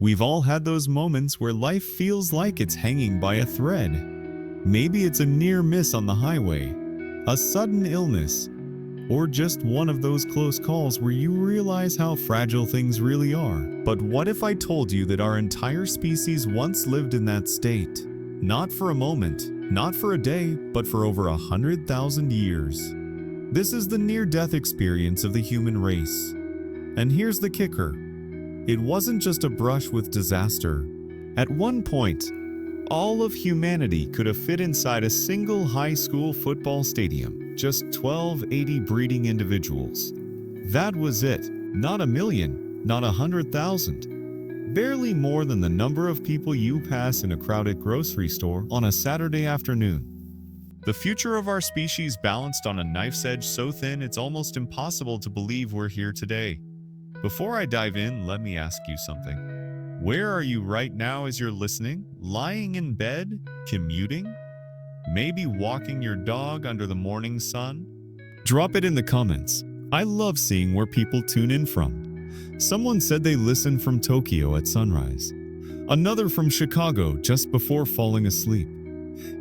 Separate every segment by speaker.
Speaker 1: We've all had those moments where life feels like it's hanging by a thread. Maybe it's a near miss on the highway, a sudden illness, or just one of those close calls where you realize how fragile things really are. But what if I told you that our entire species once lived in that state? Not for a moment, not for a day, but for over 100,000 years. This is the near-death experience of the human race. And here's the kicker. It wasn't just a brush with disaster. At one point, all of humanity could have fit inside a single high school football stadium, just 1,280 breeding individuals. That was it. Not a million, not 100,000. Barely more than the number of people you pass in a crowded grocery store on a Saturday afternoon. The future of our species balanced on a knife's edge so thin it's almost impossible to believe we're here today. Before I dive in, let me ask you something. Where are you right now as you're listening? Lying in bed? Commuting? Maybe walking your dog under the morning sun? Drop it in the comments. I love seeing where people tune in from. Someone said they listened from Tokyo at sunrise. Another from Chicago just before falling asleep.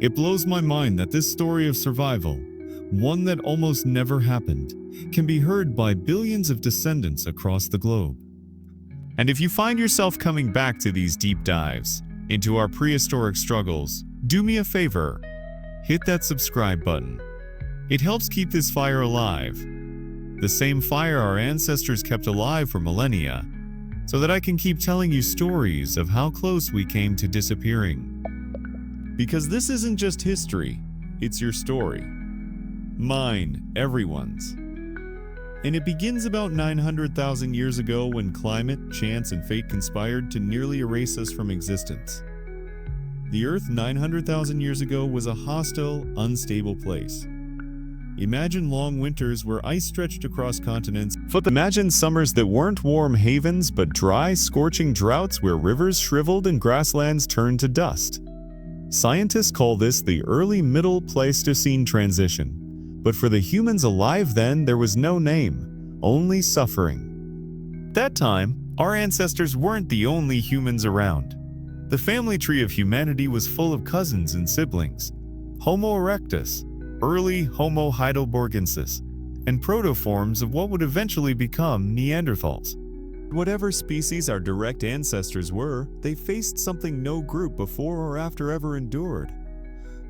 Speaker 1: It blows my mind that this story of survival, one that almost never happened, can be heard by billions of descendants across the globe. And if you find yourself coming back to these deep dives into our prehistoric struggles, do me a favor. Hit that subscribe button. It helps keep this fire alive. The same fire our ancestors kept alive for millennia, so that I can keep telling you stories of how close we came to disappearing. Because this isn't just history, it's your story. Mine, everyone's. And it begins about 900,000 years ago when climate, chance, and fate conspired to nearly erase us from existence. The Earth 900,000 years ago was a hostile, unstable place. Imagine long winters where ice stretched across continents. Imagine summers that weren't warm havens but dry, scorching droughts where rivers shriveled and grasslands turned to dust. Scientists call this the early Middle Pleistocene transition. But for the humans alive then, there was no name, only suffering. At that time, our ancestors weren't the only humans around. The family tree of humanity was full of cousins and siblings. Homo erectus, early Homo heidelbergensis, and protoforms of what would eventually become Neanderthals. Whatever species our direct ancestors were, they faced something no group before or after ever endured.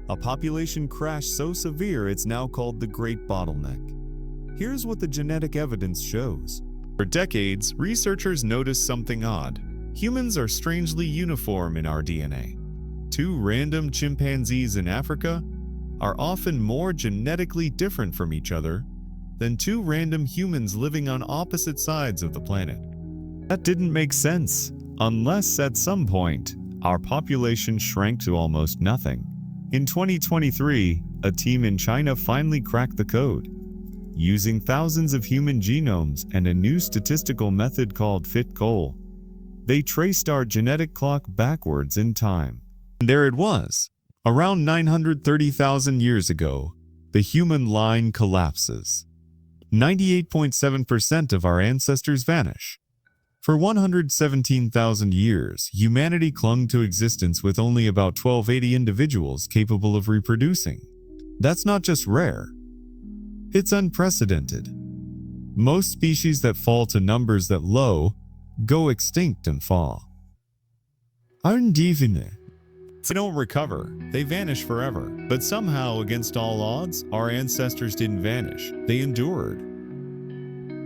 Speaker 1: A population crash so severe it's now called the Great Bottleneck. Here's what the genetic evidence shows. For decades, researchers noticed something odd. Humans are strangely uniform in our DNA. Two random chimpanzees in Africa are often more genetically different from each other than two random humans living on opposite sides of the planet. That didn't make sense, unless at some point, our population shrank to almost nothing. In 2023, a team in China finally cracked the code. Using thousands of human genomes and a new statistical method called FitCol, they traced our genetic clock backwards in time. And there it was. Around 930,000 years ago, the human line collapses. 98.7% of our ancestors vanish. For 117,000 years, humanity clung to existence with only about 1,280 individuals capable of reproducing. That's not just rare. It's unprecedented. Most species that fall to numbers that low go extinct and fall. They don't recover, they vanish forever. But somehow, against all odds, our ancestors didn't vanish, they endured.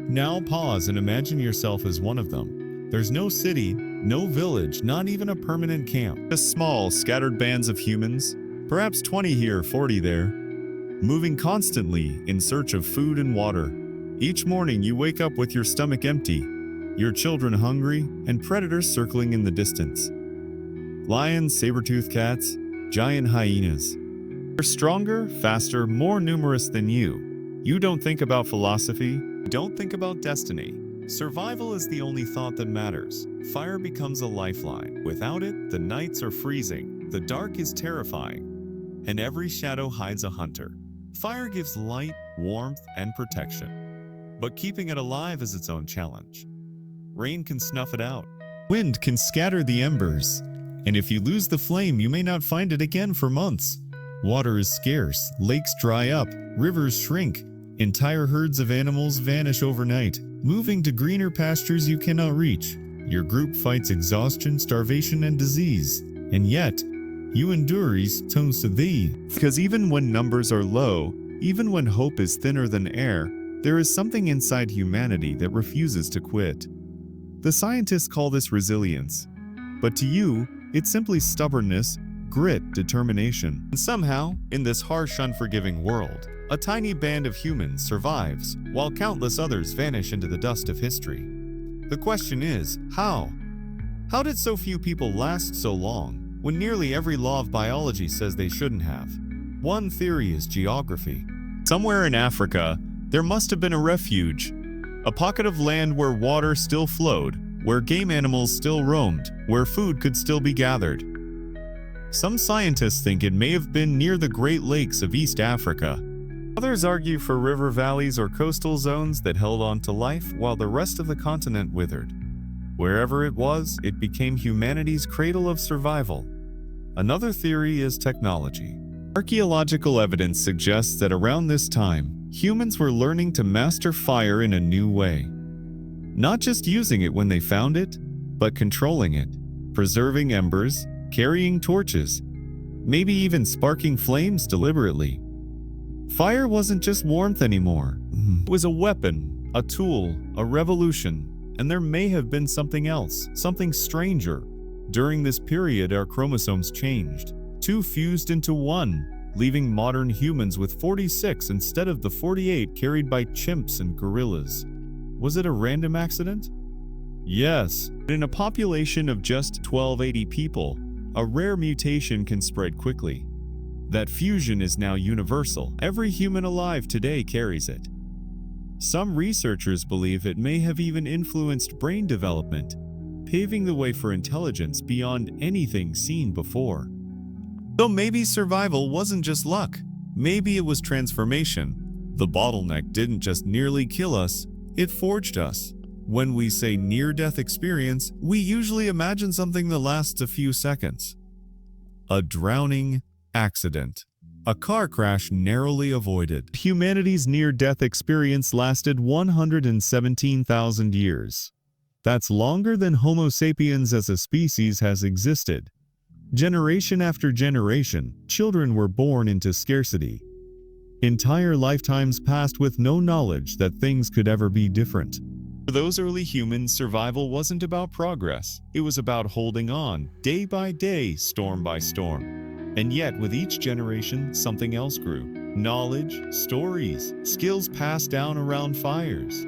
Speaker 1: Now pause and imagine yourself as one of them. There's no city, no village, not even a permanent camp. Just small, scattered bands of humans, perhaps 20 here, 40 there, moving constantly in search of food and water. Each morning you wake up with your stomach empty, your children hungry, and predators circling in the distance. Lions, saber-toothed cats, giant hyenas. They're stronger, faster, more numerous than you. You don't think about philosophy, don't think about destiny. Survival is the only thought that matters. Fire becomes a lifeline. Without it, the nights are freezing, the dark is terrifying, and every shadow hides a hunter. Fire gives light, warmth, and protection. But keeping it alive is its own challenge. Rain can snuff it out. Wind can scatter the embers, and if you lose the flame, you may not find it again for months. Water is scarce, lakes dry up, rivers shrink, entire herds of animals vanish overnight, moving to greener pastures you cannot reach. Your group fights exhaustion, starvation, and disease, and yet, you endures tones to thee. Because even when numbers are low, even when hope is thinner than air, there is something inside humanity that refuses to quit. The scientists call this resilience, but to you, it's simply stubbornness, grit, determination. And somehow, in this harsh, unforgiving world, a tiny band of humans survives, while countless others vanish into the dust of history. The question is, how? How did so few people last so long, when nearly every law of biology says they shouldn't have? One theory is geography. Somewhere in Africa, there must have been a refuge, a pocket of land where water still flowed, where game animals still roamed, where food could still be gathered. Some scientists think it may have been near the Great Lakes of East Africa. Others argue for river valleys or coastal zones that held on to life while the rest of the continent withered. Wherever it was, it became humanity's cradle of survival. Another theory is technology. Archaeological evidence suggests that around this time, humans were learning to master fire in a new way. Not just using it when they found it, but controlling it, preserving embers, carrying torches, maybe even sparking flames deliberately. Fire wasn't just warmth anymore. It was a weapon, a tool, a revolution, and there may have been something else, something stranger. During this period, our chromosomes changed. Two fused into one, leaving modern humans with 46 instead of the 48 carried by chimps and gorillas. Was it a random accident? Yes. In a population of just 1280 people, a rare mutation can spread quickly. That fusion is now universal. Every human alive today carries it. Some researchers believe it may have even influenced brain development, paving the way for intelligence beyond anything seen before. So maybe survival wasn't just luck. Maybe it was transformation. The bottleneck didn't just nearly kill us, it forged us. When we say near-death experience, we usually imagine something that lasts a few seconds. A drowning accident. A car crash narrowly avoided. Humanity's near-death experience lasted 117,000 years. That's longer than Homo sapiens as a species has existed. Generation after generation, children were born into scarcity. Entire lifetimes passed with no knowledge that things could ever be different. For those early humans, survival wasn't about progress. It was about holding on, day by day, storm by storm. And yet, with each generation, something else grew. Knowledge, stories, skills passed down around fires.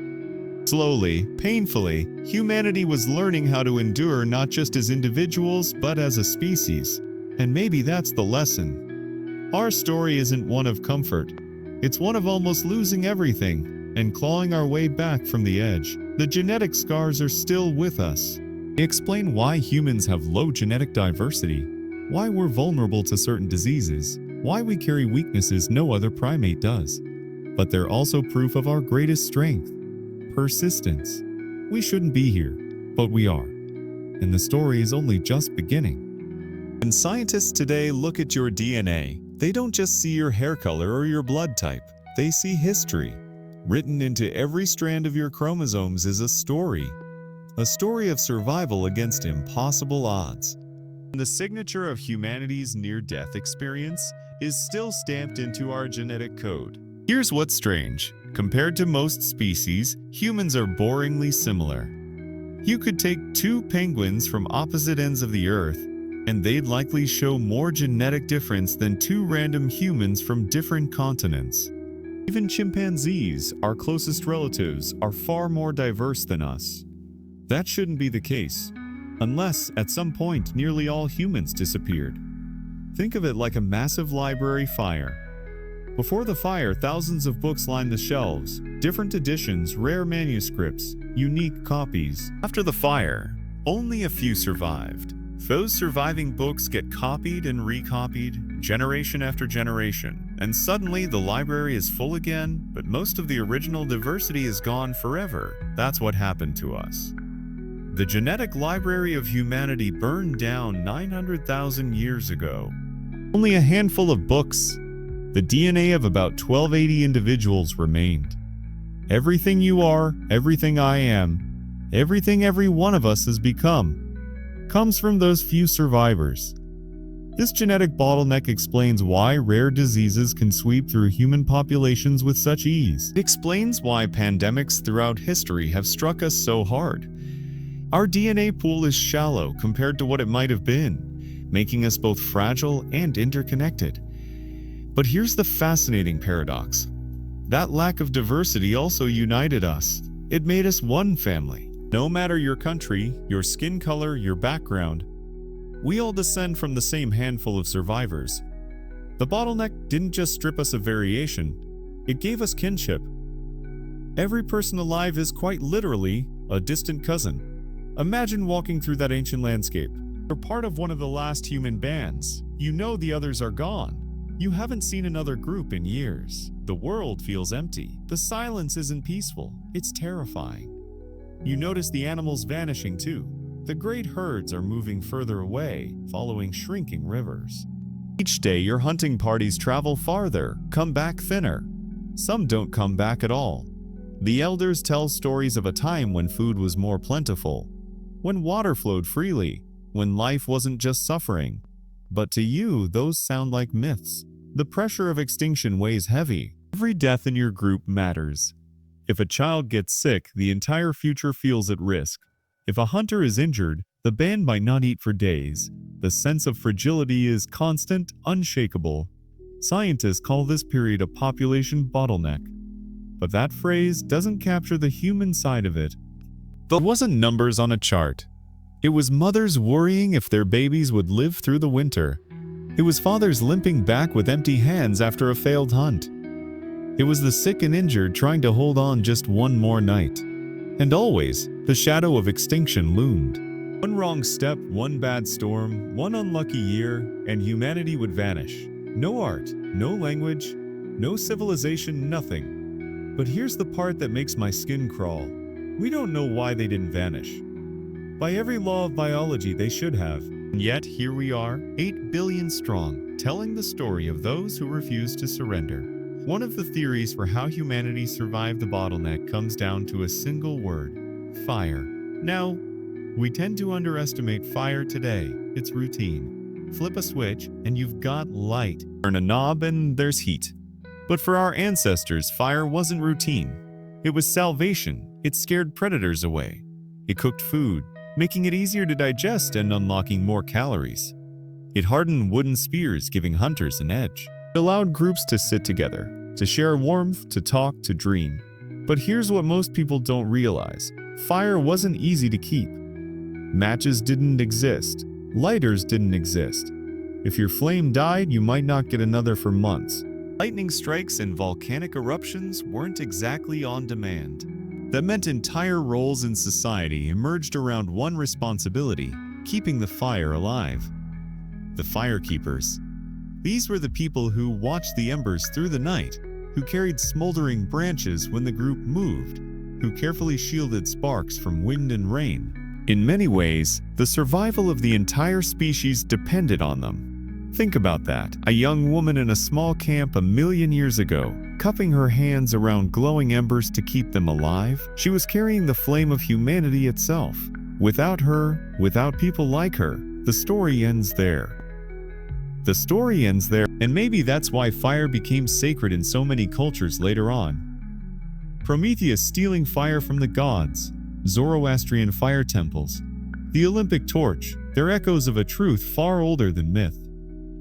Speaker 1: Slowly, painfully, humanity was learning how to endure not just as individuals, but as a species. And maybe that's the lesson. Our story isn't one of comfort. It's one of almost losing everything and clawing our way back from the edge. The genetic scars are still with us. They explain why humans have low genetic diversity, why we're vulnerable to certain diseases, why we carry weaknesses no other primate does. But they're also proof of our greatest strength. Persistence. We shouldn't be here, but we are. And the story is only just beginning. When scientists today look at your DNA, they don't just see your hair color or your blood type. They see history. Written into every strand of your chromosomes is a story of survival against impossible odds. The signature of humanity's near-death experience is still stamped into our genetic code. Here's what's strange. Compared to most species, humans are boringly similar. You could take two penguins from opposite ends of the earth, and they'd likely show more genetic difference than two random humans from different continents. Even chimpanzees, our closest relatives, are far more diverse than us. That shouldn't be the case, unless at some point nearly all humans disappeared. Think of it like a massive library fire. Before the fire, thousands of books lined the shelves, different editions, rare manuscripts, unique copies. After the fire, only a few survived. Those surviving books get copied and recopied, generation after generation, and suddenly the library is full again, but most of the original diversity is gone forever. That's what happened to us. The genetic library of humanity burned down 900,000 years ago. Only a handful of books, the DNA of about 1280 individuals remained. Everything you are, everything I am, everything every one of us has become, comes from those few survivors. This genetic bottleneck explains why rare diseases can sweep through human populations with such ease. It explains why pandemics throughout history have struck us so hard. Our DNA pool is shallow compared to what it might have been, making us both fragile and interconnected. But here's the fascinating paradox. That lack of diversity also united us. It made us one family. No matter your country, your skin color, your background, we all descend from the same handful of survivors. The bottleneck didn't just strip us of variation, it gave us kinship. Every person alive is quite literally a distant cousin. Imagine walking through that ancient landscape. You're part of one of the last human bands. You know the others are gone. You haven't seen another group in years. The world feels empty. The silence isn't peaceful, it's terrifying. You notice the animals vanishing too. The great herds are moving further away, following shrinking rivers. Each day your hunting parties travel farther, come back thinner. Some don't come back at all. The elders tell stories of a time when food was more plentiful, when water flowed freely, when life wasn't just suffering. But to you, those sound like myths. The pressure of extinction weighs heavy. Every death in your group matters. If a child gets sick, the entire future feels at risk. If a hunter is injured, the band might not eat for days. The sense of fragility is constant, unshakable. Scientists call this period a population bottleneck. But that phrase doesn't capture the human side of it. There wasn't numbers on a chart. It was mothers worrying if their babies would live through the winter. It was fathers limping back with empty hands after a failed hunt. It was the sick and injured trying to hold on just one more night. And always, the shadow of extinction loomed. One wrong step, one bad storm, one unlucky year, and humanity would vanish. No art, no language, no civilization, nothing. But here's the part that makes my skin crawl. We don't know why they didn't vanish. By every law of biology, they should have. And yet, here we are, 8 billion strong, telling the story of those who refuse to surrender. One of the theories for how humanity survived the bottleneck comes down to a single word: fire. Now, we tend to underestimate fire today. It's routine. Flip a switch and you've got light. Turn a knob and there's heat. But for our ancestors, fire wasn't routine. It was salvation. It scared predators away. It cooked food, making it easier to digest and unlocking more calories. It hardened wooden spears, giving hunters an edge. It allowed groups to sit together, to share warmth, to talk, to dream. But here's what most people don't realize. Fire wasn't easy to keep. Matches didn't exist. Lighters didn't exist. If your flame died, you might not get another for months. Lightning strikes and volcanic eruptions weren't exactly on demand. That meant entire roles in society emerged around one responsibility: keeping the fire alive. The firekeepers. These were the people who watched the embers through the night, who carried smoldering branches when the group moved, who carefully shielded sparks from wind and rain. In many ways, the survival of the entire species depended on them. Think about that. A young woman in a small camp 1,000,000 years ago, cupping her hands around glowing embers to keep them alive. She was carrying the flame of humanity itself. Without her, without people like her, the story ends there. The story ends there, and maybe that's why fire became sacred in so many cultures later on. Prometheus stealing fire from the gods, Zoroastrian fire temples, the Olympic torch, they're echoes of a truth far older than myth.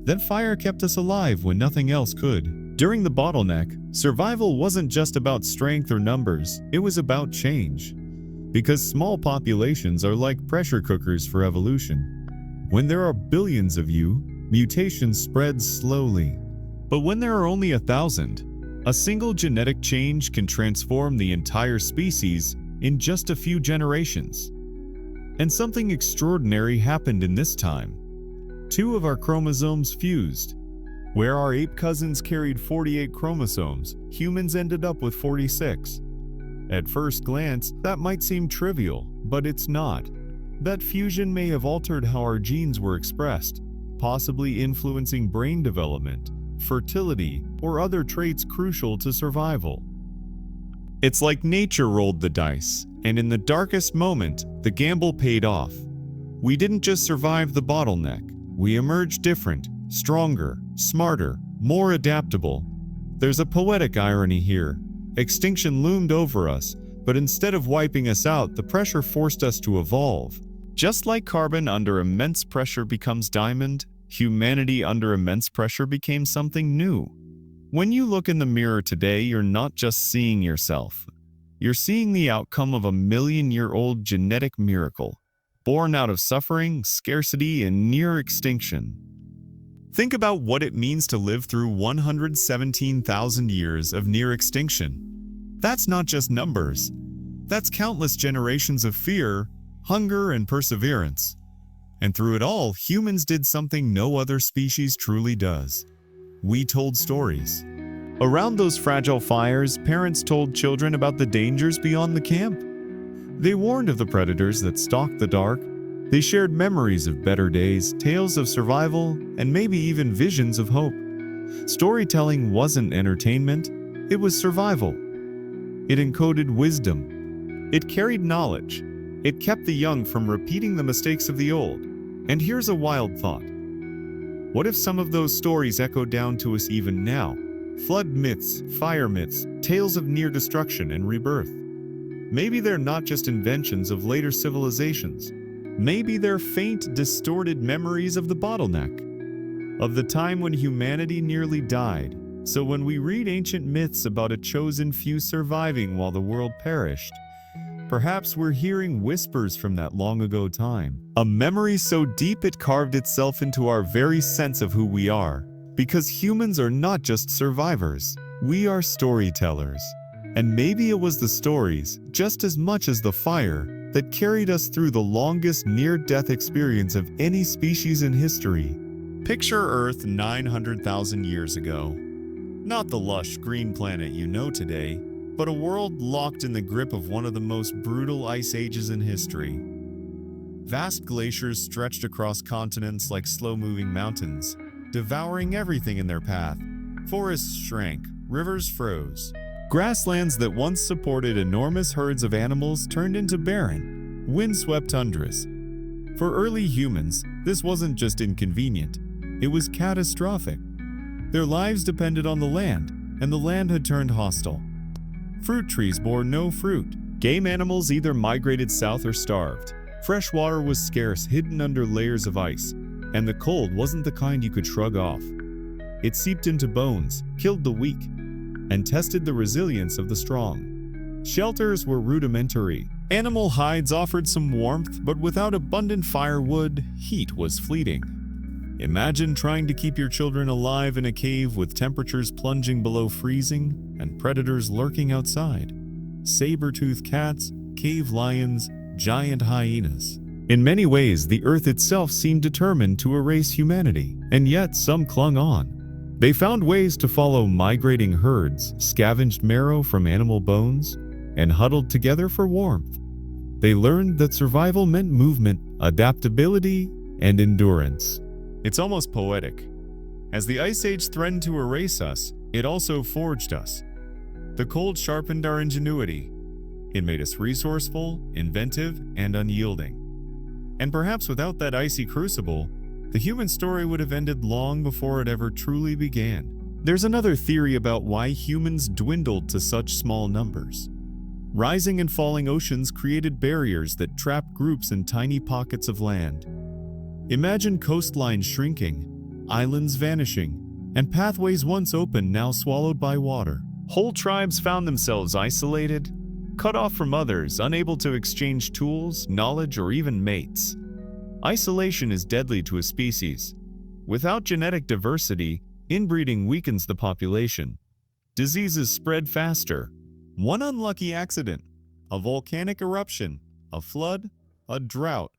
Speaker 1: That fire kept us alive when nothing else could. During the bottleneck, survival wasn't just about strength or numbers, it was about change. Because small populations are like pressure cookers for evolution. When there are billions of you, mutation spreads slowly. But when there are only 1,000, a single genetic change can transform the entire species in just a few generations. And something extraordinary happened in this time. 2 of our chromosomes fused. Where our ape cousins carried 48 chromosomes, humans ended up with 46. At first glance, that might seem trivial, but it's not. That fusion may have altered how our genes were expressed, possibly influencing brain development, fertility, or other traits crucial to survival. It's like nature rolled the dice, and in the darkest moment, the gamble paid off. We didn't just survive the bottleneck, we emerged different, stronger, smarter, more adaptable. There's a poetic irony here. Extinction loomed over us, but instead of wiping us out, the pressure forced us to evolve. Just like carbon under immense pressure becomes diamond, humanity under immense pressure became something new. When you look in the mirror today, you're not just seeing yourself. You're seeing the outcome of a million-year-old genetic miracle, born out of suffering, scarcity, and near extinction. Think about what it means to live through 117,000 years of near extinction. That's not just numbers. That's countless generations of fear, hunger, and perseverance. And through it all, humans did something no other species truly does. We told stories. Around those fragile fires, parents told children about the dangers beyond the camp. They warned of the predators that stalked the dark. They shared memories of better days, tales of survival, and maybe even visions of hope. Storytelling wasn't entertainment, it was survival. It encoded wisdom. It carried knowledge. It kept the young from repeating the mistakes of the old. And here's a wild thought. What if some of those stories echo down to us even now? Flood myths, fire myths, tales of near destruction and rebirth. Maybe they're not just inventions of later civilizations. Maybe they're faint, distorted memories of the bottleneck, of the time when humanity nearly died. So when we read ancient myths about a chosen few surviving while the world perished, perhaps we're hearing whispers from that long ago time. A memory so deep it carved itself into our very sense of who we are. Because humans are not just survivors, we are storytellers. And maybe it was the stories, just as much as the fire, that carried us through the longest near-death experience of any species in history. Picture Earth 900,000 years ago. Not the lush green planet you know today, but a world locked in the grip of one of the most brutal ice ages in history. Vast glaciers stretched across continents like slow-moving mountains, devouring everything in their path. Forests shrank, rivers froze. Grasslands that once supported enormous herds of animals turned into barren, windswept tundras. For early humans, this wasn't just inconvenient, it was catastrophic. Their lives depended on the land, and the land had turned hostile. Fruit trees bore no fruit. Game animals either migrated south or starved. Fresh water was scarce, hidden under layers of ice, and the cold wasn't the kind you could shrug off. It seeped into bones, killed the weak, and tested the resilience of the strong. Shelters were rudimentary. Animal hides offered some warmth, but without abundant firewood, heat was fleeting. Imagine trying to keep your children alive in a cave with temperatures plunging below freezing and predators lurking outside. Saber-toothed cats, cave lions, giant hyenas. In many ways, the Earth itself seemed determined to erase humanity, and yet some clung on. They found ways to follow migrating herds, scavenged marrow from animal bones, and huddled together for warmth. They learned that survival meant movement, adaptability, and endurance. It's almost poetic. As the Ice Age threatened to erase us, it also forged us. The cold sharpened our ingenuity. It made us resourceful, inventive, and unyielding. And perhaps without that icy crucible, the human story would have ended long before it ever truly began. There's another theory about why humans dwindled to such small numbers. Rising and falling oceans created barriers that trapped groups in tiny pockets of land. Imagine coastlines shrinking, islands vanishing, and pathways once open now swallowed by water. Whole tribes found themselves isolated, cut off from others, unable to exchange tools, knowledge, or even mates. Isolation is deadly to a species. Without genetic diversity, inbreeding weakens the population. Diseases spread faster. One unlucky accident, a volcanic eruption, a flood, a drought,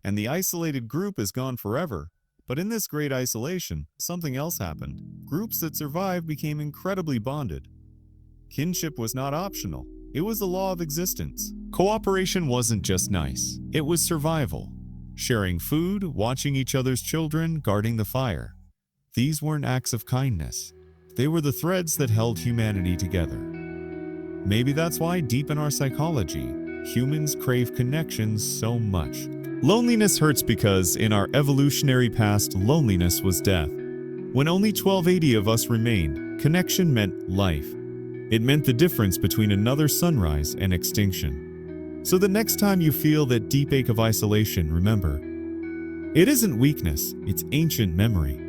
Speaker 1: and the isolated group is gone forever. But in this great isolation, something else happened. Groups that survived became incredibly bonded. Kinship was not optional. it was the law of existence. Cooperation wasn't just nice, it was survival. Sharing food, watching each other's children, guarding the fire. These weren't acts of kindness. They were the threads that held humanity together. Maybe that's why, deep in our psychology, humans crave connections so much. Loneliness hurts because, in our evolutionary past, loneliness was death. When only 1280 of us remained, connection meant life. It meant the difference between another sunrise and extinction. So the next time you feel that deep ache of isolation, remember, it isn't weakness, it's ancient memory.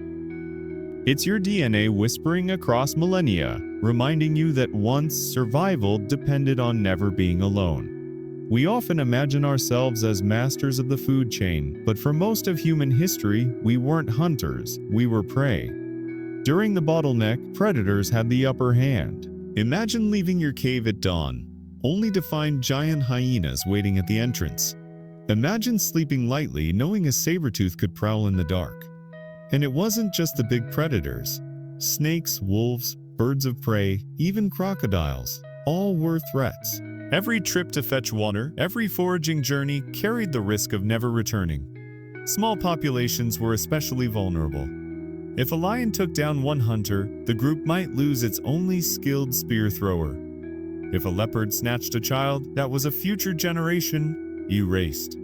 Speaker 1: It's your DNA whispering across millennia, reminding you that once survival depended on never being alone. We often imagine ourselves as masters of the food chain, but for most of human history, we weren't hunters, we were prey. During the bottleneck, predators had the upper hand. Imagine leaving your cave at dawn, only to find giant hyenas waiting at the entrance. Imagine sleeping lightly, knowing a saber-tooth could prowl in the dark. And it wasn't just the big predators. Snakes, wolves, birds of prey, even crocodiles, all were threats. Every trip to fetch water, every foraging journey carried the risk of never returning. Small populations were especially vulnerable. If a lion took down one hunter, the group might lose its only skilled spear thrower. If a leopard snatched a child, that was a future generation erased.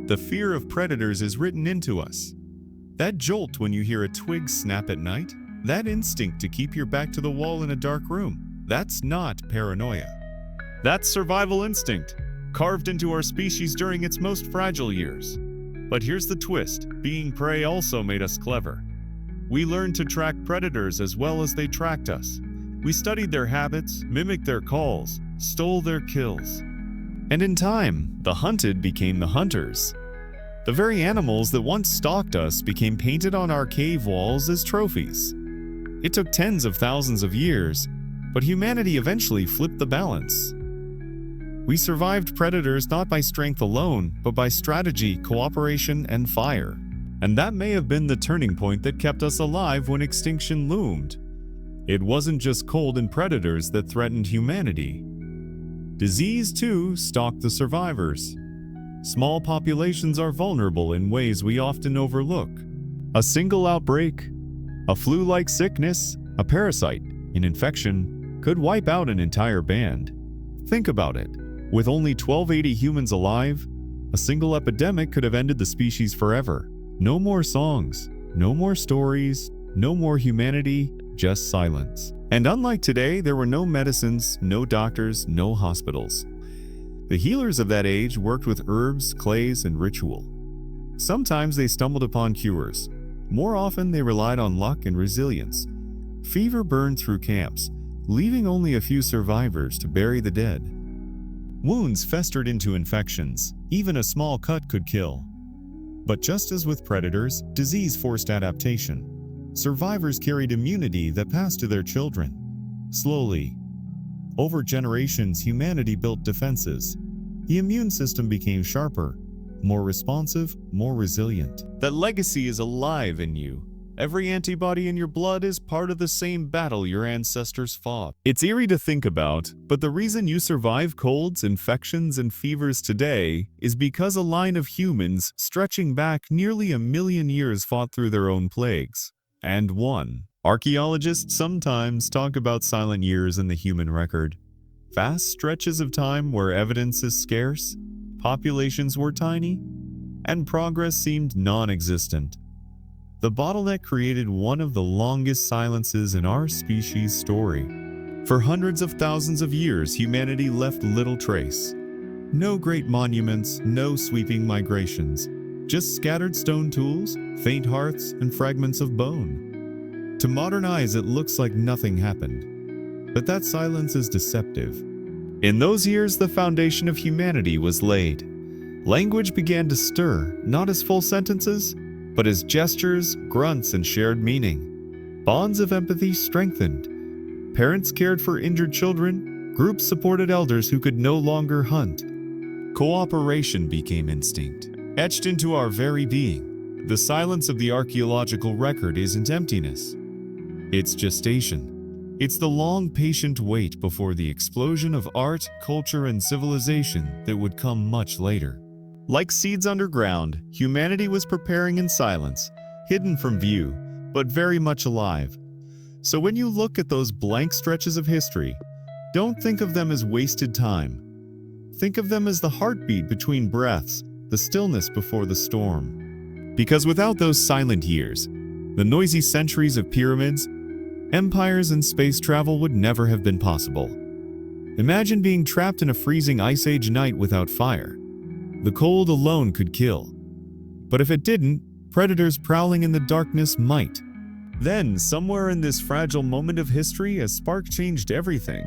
Speaker 1: The fear of predators is written into us. That jolt when you hear a twig snap at night, that instinct to keep your back to the wall in a dark room, that's not paranoia. That's survival instinct, carved into our species during its most fragile years. But here's the twist, being prey also made us clever. We learned to track predators as well as they tracked us. We studied their habits, mimicked their calls, stole their kills. And in time, the hunted became the hunters. The very animals that once stalked us became painted on our cave walls as trophies. It took tens of thousands of years, but humanity eventually flipped the balance. We survived predators not by strength alone, but by strategy, cooperation, and fire. And that may have been the turning point that kept us alive when extinction loomed. It wasn't just cold and predators that threatened humanity. Disease, too, stalked the survivors. Small populations are vulnerable in ways we often overlook. A single outbreak, a flu-like sickness, a parasite, an infection, could wipe out an entire band. Think about it. With only 1280 humans alive, a single epidemic could have ended the species forever. No more songs, no more stories, no more humanity, just silence. And unlike today, there were no medicines, no doctors, no hospitals. The healers of that age worked with herbs, clays, and ritual. Sometimes they stumbled upon cures. More often, they relied on luck and resilience. Fever burned through camps, leaving only a few survivors to bury the dead. Wounds festered into infections. Even a small cut could kill. But just as with predators, disease forced adaptation. Survivors carried immunity that passed to their children. Slowly, over generations, humanity built defenses. The immune system became sharper, more responsive, more resilient. That legacy is alive in you. Every antibody in your blood is part of the same battle your ancestors fought. It's eerie to think about, but the reason you survive colds, infections, and fevers today is because a line of humans stretching back nearly 1 million years fought through their own plagues. And won. Archaeologists sometimes talk about silent years in the human record. Vast stretches of time where evidence is scarce, populations were tiny, and progress seemed non-existent. The bottleneck created one of the longest silences in our species' story. For hundreds of thousands of years, humanity left little trace. No great monuments, no sweeping migrations, just scattered stone tools, faint hearths, and fragments of bone. To modern eyes, it looks like nothing happened. But that silence is deceptive. In those years, the foundation of humanity was laid. Language began to stir, not as full sentences, but as gestures, grunts, and shared meaning. Bonds of empathy strengthened. Parents cared for injured children. Groups supported elders who could no longer hunt. Cooperation became instinct, etched into our very being. The silence of the archaeological record isn't emptiness. It's gestation. It's the long, patient wait before the explosion of art, culture, and civilization that would come much later. Like seeds underground, humanity was preparing in silence, hidden from view, but very much alive. So when you look at those blank stretches of history, don't think of them as wasted time. Think of them as the heartbeat between breaths, the stillness before the storm. Because without those silent years, the noisy centuries of pyramids, empires, and space travel would never have been possible. Imagine being trapped in a freezing Ice Age night without fire. The cold alone could kill. But if it didn't, predators prowling in the darkness might. Then, somewhere in this fragile moment of history, a spark changed everything.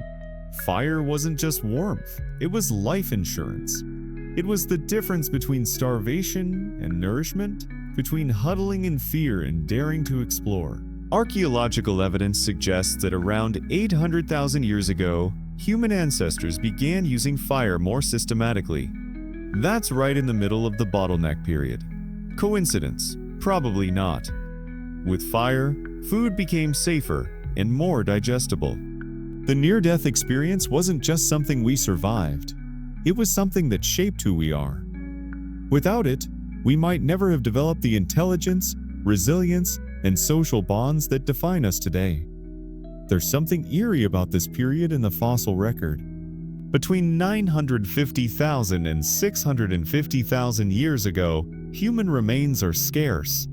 Speaker 1: Fire wasn't just warmth, it was life insurance. It was the difference between starvation and nourishment, between huddling in fear and daring to explore. Archaeological evidence suggests that around 800,000 years ago, human ancestors began using fire more systematically. That's right in the middle of the bottleneck period. Coincidence? Probably not. With fire, food became safer and more digestible. The near-death experience wasn't just something we survived. It was something that shaped who we are. Without it, we might never have developed the intelligence, resilience, and social bonds that define us today. There's something eerie about this period in the fossil record. Between 950,000 and 650,000 years ago, human remains are scarce.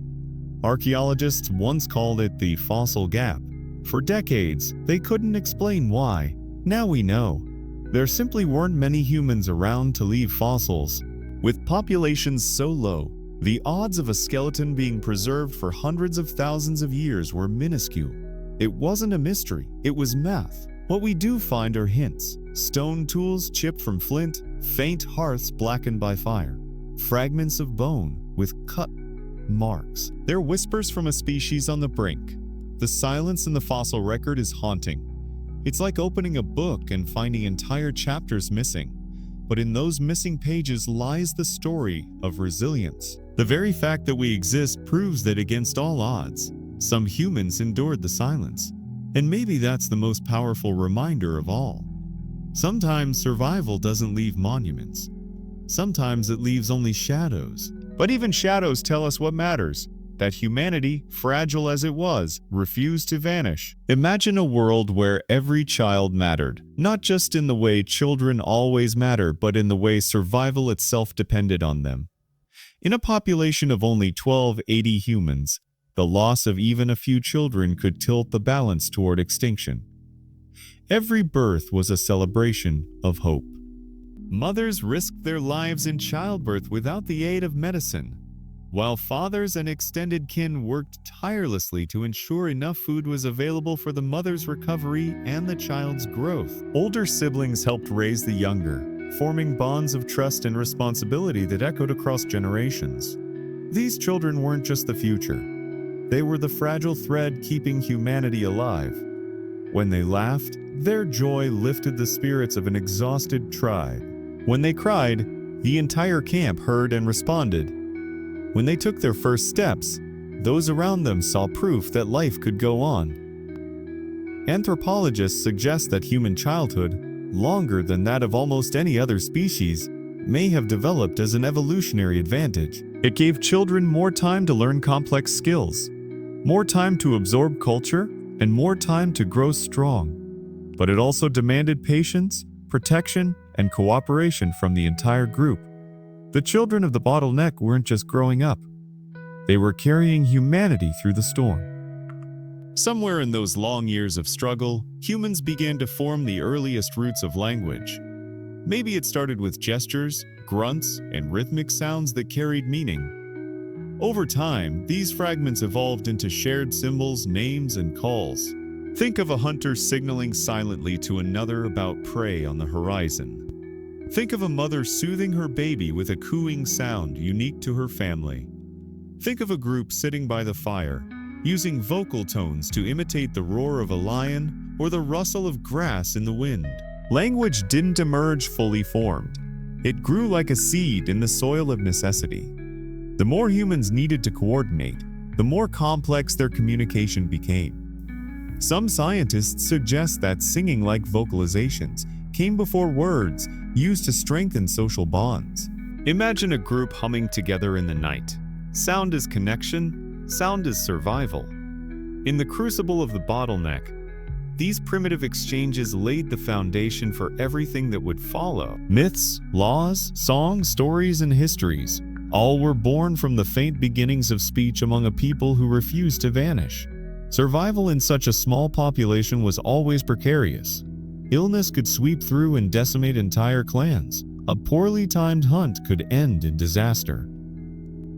Speaker 1: Archaeologists once called it the fossil gap. For decades, they couldn't explain why. Now we know. There simply weren't many humans around to leave fossils. With populations so low, the odds of a skeleton being preserved for hundreds of thousands of years were minuscule. It wasn't a mystery, it was math. What we do find are hints. Stone tools chipped from flint, faint hearths blackened by fire, fragments of bone with cut marks. They're whispers from a species on the brink. The silence in the fossil record is haunting. It's like opening a book and finding entire chapters missing. But in those missing pages lies the story of resilience. The very fact that we exist proves that against all odds, some humans endured the silence. And maybe that's the most powerful reminder of all. Sometimes survival doesn't leave monuments. Sometimes it leaves only shadows. But even shadows tell us what matters. That humanity, fragile as it was, refused to vanish. Imagine a world where every child mattered, not just in the way children always matter, but in the way survival itself depended on them. In a population of only 1280 humans, the loss of even a few children could tilt the balance toward extinction. Every birth was a celebration of hope. Mothers risked their lives in childbirth without the aid of medicine, while fathers and extended kin worked tirelessly to ensure enough food was available for the mother's recovery and the child's growth. Older siblings helped raise the younger, forming bonds of trust and responsibility that echoed across generations. These children weren't just the future. They were the fragile thread keeping humanity alive. When they laughed, their joy lifted the spirits of an exhausted tribe. When they cried, the entire camp heard and responded. When they took their first steps, those around them saw proof that life could go on. Anthropologists suggest that human childhood, longer than that of almost any other species, may have developed as an evolutionary advantage. It gave children more time to learn complex skills, more time to absorb culture, and more time to grow strong. But it also demanded patience, protection, and cooperation from the entire group. The children of the bottleneck weren't just growing up. They were carrying humanity through the storm. Somewhere in those long years of struggle, humans began to form the earliest roots of language. Maybe it started with gestures, grunts, and rhythmic sounds that carried meaning. Over time, these fragments evolved into shared symbols, names, and calls. Think of a hunter signaling silently to another about prey on the horizon. Think of a mother soothing her baby with a cooing sound unique to her family. Think of a group sitting by the fire, using vocal tones to imitate the roar of a lion or the rustle of grass in the wind. Language didn't emerge fully formed. It grew like a seed in the soil of necessity. The more humans needed to coordinate, the more complex their communication became. Some scientists suggest that singing-like vocalizations came before words used to strengthen social bonds. Imagine a group humming together in the night. Sound is connection, sound is survival. In the crucible of the bottleneck, these primitive exchanges laid the foundation for everything that would follow. Myths, laws, songs, stories, and histories all were born from the faint beginnings of speech among a people who refused to vanish. Survival in such a small population was always precarious. Illness could sweep through and decimate entire clans. A poorly timed hunt could end in disaster.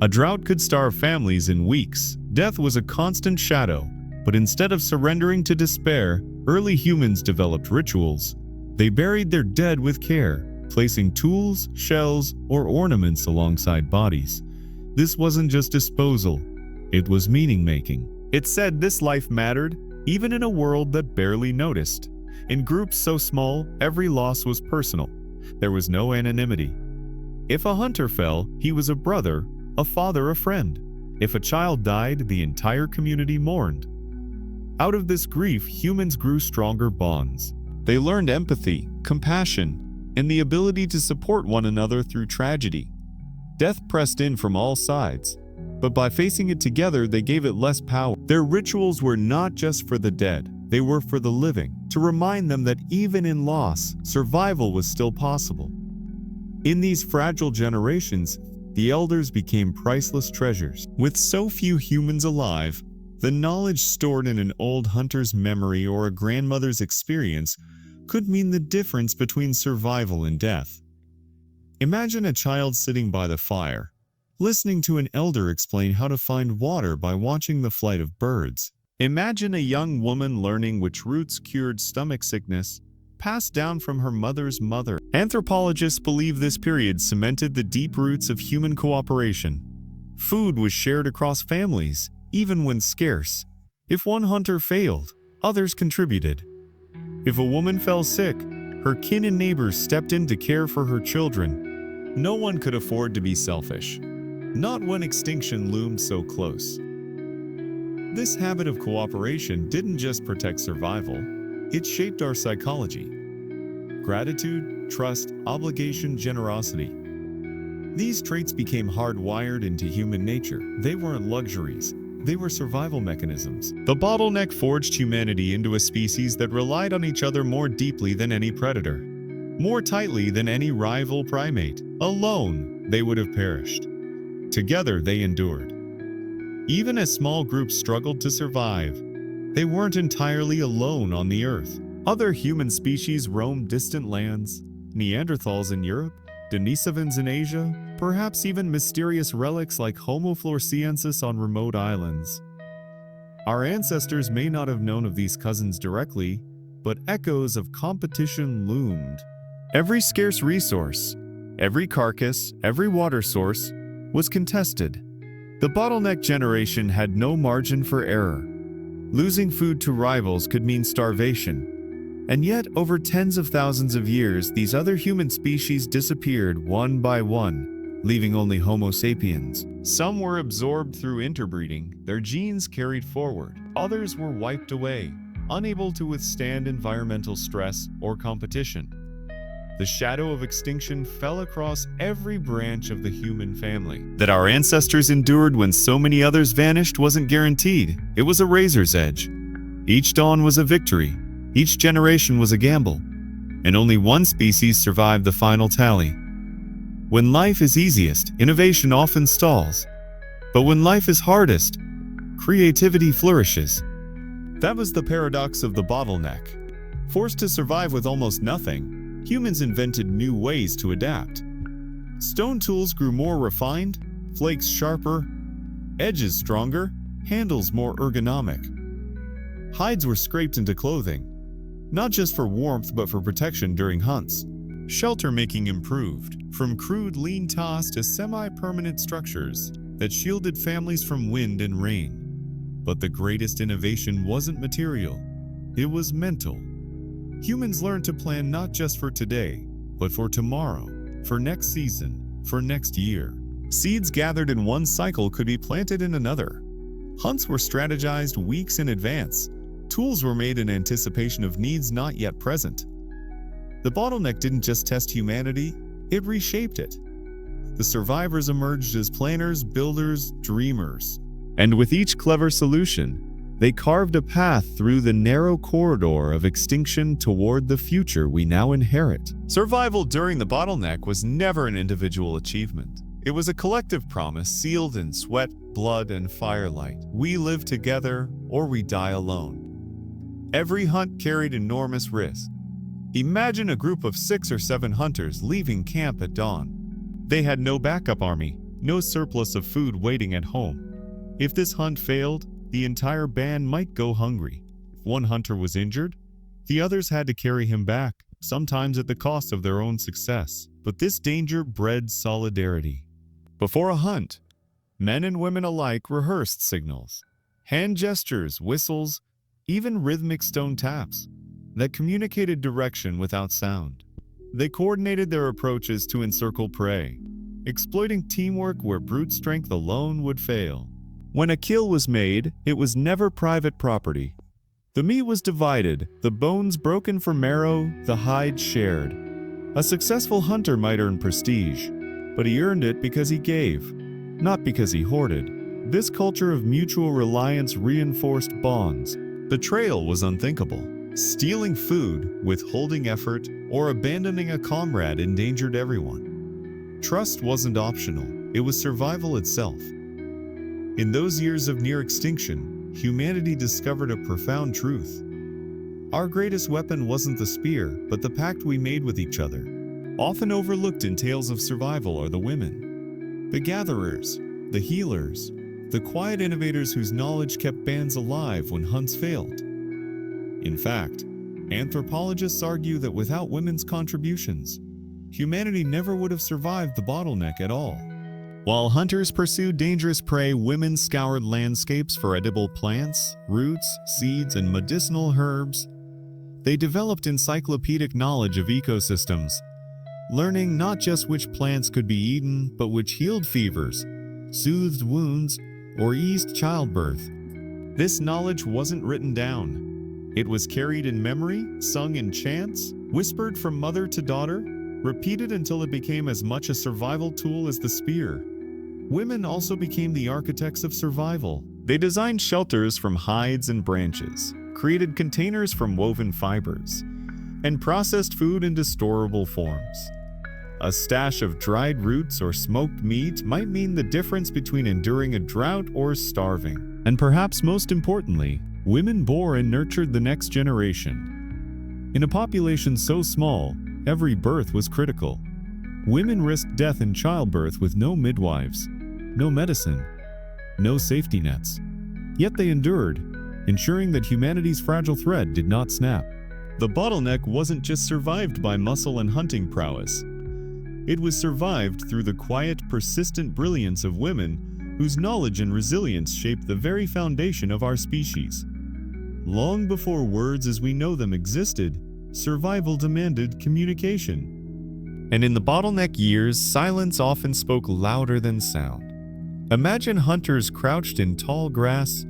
Speaker 1: A drought could starve families in weeks. Death was a constant shadow. But instead of surrendering to despair, early humans developed rituals. They buried their dead with care, placing tools, shells, or ornaments alongside bodies. This wasn't just disposal, it was meaning-making. It said this life mattered, even in a world that barely noticed. In groups so small, every loss was personal. There was no anonymity. If a hunter fell, he was a brother, a father, a friend. If a child died, the entire community mourned. Out of this grief, humans grew stronger bonds. They learned empathy, compassion, and the ability to support one another through tragedy. Death pressed in from all sides, but by facing it together, they gave it less power. Their rituals were not just for the dead, they were for the living, to remind them that even in loss, survival was still possible. In these fragile generations, the elders became priceless treasures. With so few humans alive, the knowledge stored in an old hunter's memory or a grandmother's experience could mean the difference between survival and death. Imagine a child sitting by the fire, listening to an elder explain how to find water by watching the flight of birds. Imagine a young woman learning which roots cured stomach sickness, passed down from her mother's mother. Anthropologists believe this period cemented the deep roots of human cooperation. Food was shared across families, even when scarce. If one hunter failed, others contributed. If a woman fell sick, her kin and neighbors stepped in to care for her children. No one could afford to be selfish, not when extinction loomed so close. This habit of cooperation didn't just protect survival, it shaped our psychology. Gratitude, trust, obligation, generosity. These traits became hardwired into human nature. They weren't luxuries. They were survival mechanisms. The bottleneck forged humanity into a species that relied on each other more deeply than any predator, more tightly than any rival primate. Alone, they would have perished. Together, they endured. Even as small groups struggled to survive, they weren't entirely alone on the Earth. Other human species roamed distant lands, Neanderthals in Europe, Denisovans in Asia, perhaps even mysterious relics like Homo floresiensis on remote islands. Our ancestors may not have known of these cousins directly, but echoes of competition loomed. Every scarce resource, every carcass, every water source was contested. The bottleneck generation had no margin for error. Losing food to rivals could mean starvation. And yet, over tens of thousands of years, these other human species disappeared one by one, leaving only Homo sapiens. Some were absorbed through interbreeding, their genes carried forward. Others were wiped away, unable to withstand environmental stress or competition. The shadow of extinction fell across every branch of the human family. That our ancestors endured when so many others vanished wasn't guaranteed. It was a razor's edge. Each dawn was a victory. Each generation was a gamble, and only one species survived the final tally. When life is easiest, innovation often stalls. But when life is hardest, creativity flourishes. That was the paradox of the bottleneck. Forced to survive with almost nothing, humans invented new ways to adapt. Stone tools grew more refined, flakes sharper, edges stronger, handles more ergonomic. Hides were scraped into clothing, not just for warmth but for protection during hunts. Shelter making improved, from crude lean toss to semi-permanent structures that shielded families from wind and rain. But the greatest innovation wasn't material, it was mental. Humans learned to plan not just for today, but for tomorrow, for next season, for next year. Seeds gathered in one cycle could be planted in another. Hunts were strategized weeks in advance. Tools were made in anticipation of needs not yet present. The bottleneck didn't just test humanity, it reshaped it. The survivors emerged as planners, builders, dreamers. And with each clever solution, they carved a path through the narrow corridor of extinction toward the future we now inherit. Survival during the bottleneck was never an individual achievement. It was a collective promise sealed in sweat, blood, and firelight. We live together or we die alone. Every hunt carried enormous risk. Imagine a group of 6 or 7 hunters leaving camp at dawn. They had no backup army, no surplus of food waiting at home. If this hunt failed, the entire band might go hungry. If one hunter was injured, the others had to carry him back, sometimes at the cost of their own success. But this danger bred solidarity. Before a hunt, men and women alike rehearsed signals, hand gestures, whistles, even rhythmic stone taps that communicated direction without sound. They coordinated their approaches to encircle prey, exploiting teamwork where brute strength alone would fail. When a kill was made, it was never private property. The meat was divided, the bones broken for marrow, the hide shared. A successful hunter might earn prestige, but he earned it because he gave, not because he hoarded. This culture of mutual reliance reinforced bonds. Betrayal was unthinkable. Stealing food, withholding effort, or abandoning a comrade endangered everyone. Trust wasn't optional, it was survival itself. In those years of near extinction, humanity discovered a profound truth. Our greatest weapon wasn't the spear, but the pact we made with each other. Often overlooked in tales of survival are the women. The gatherers, the healers, the quiet innovators whose knowledge kept bands alive when hunts failed. In fact, anthropologists argue that without women's contributions, humanity never would have survived the bottleneck at all. While hunters pursued dangerous prey, women scoured landscapes for edible plants, roots, seeds, and medicinal herbs. They developed encyclopedic knowledge of ecosystems, learning not just which plants could be eaten, but which healed fevers, soothed wounds, or eased childbirth. This knowledge wasn't written down. It was carried in memory, sung in chants, whispered from mother to daughter, repeated until it became as much a survival tool as the spear. Women also became the architects of survival. They designed shelters from hides and branches, created containers from woven fibers, and processed food into storable forms. A stash of dried roots or smoked meat might mean the difference between enduring a drought or starving. And perhaps most importantly, women bore and nurtured the next generation. In a population so small, every birth was critical. Women risked death in childbirth with no midwives, no medicine, no safety nets. Yet they endured, ensuring that humanity's fragile thread did not snap. The bottleneck wasn't just survived by muscle and hunting prowess. It was survived through the quiet, persistent brilliance of women whose knowledge and resilience shaped the very foundation of our species. Long before words as we know them existed, survival demanded communication. And in the bottleneck years, silence often spoke louder than sound. Imagine hunters crouched in tall grass,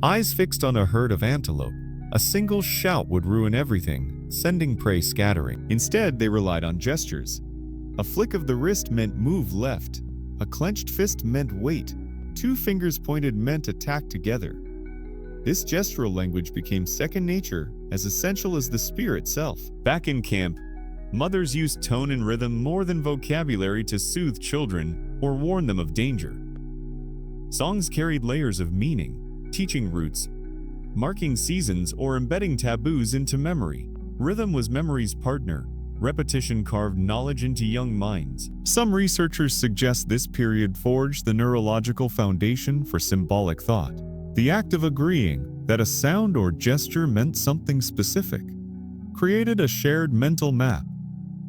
Speaker 1: eyes fixed on a herd of antelope. A single shout would ruin everything, sending prey scattering. Instead, they relied on gestures. A flick of the wrist meant move left. A clenched fist meant wait. 2 fingers pointed meant attack together. This gestural language became second nature, as essential as the spear itself. Back in camp, mothers used tone and rhythm more than vocabulary to soothe children or warn them of danger. Songs carried layers of meaning, teaching roots, marking seasons, or embedding taboos into memory. Rhythm was memory's partner. Repetition carved knowledge into young minds. Some researchers suggest this period forged the neurological foundation for symbolic thought. The act of agreeing that a sound or gesture meant something specific created a shared mental map,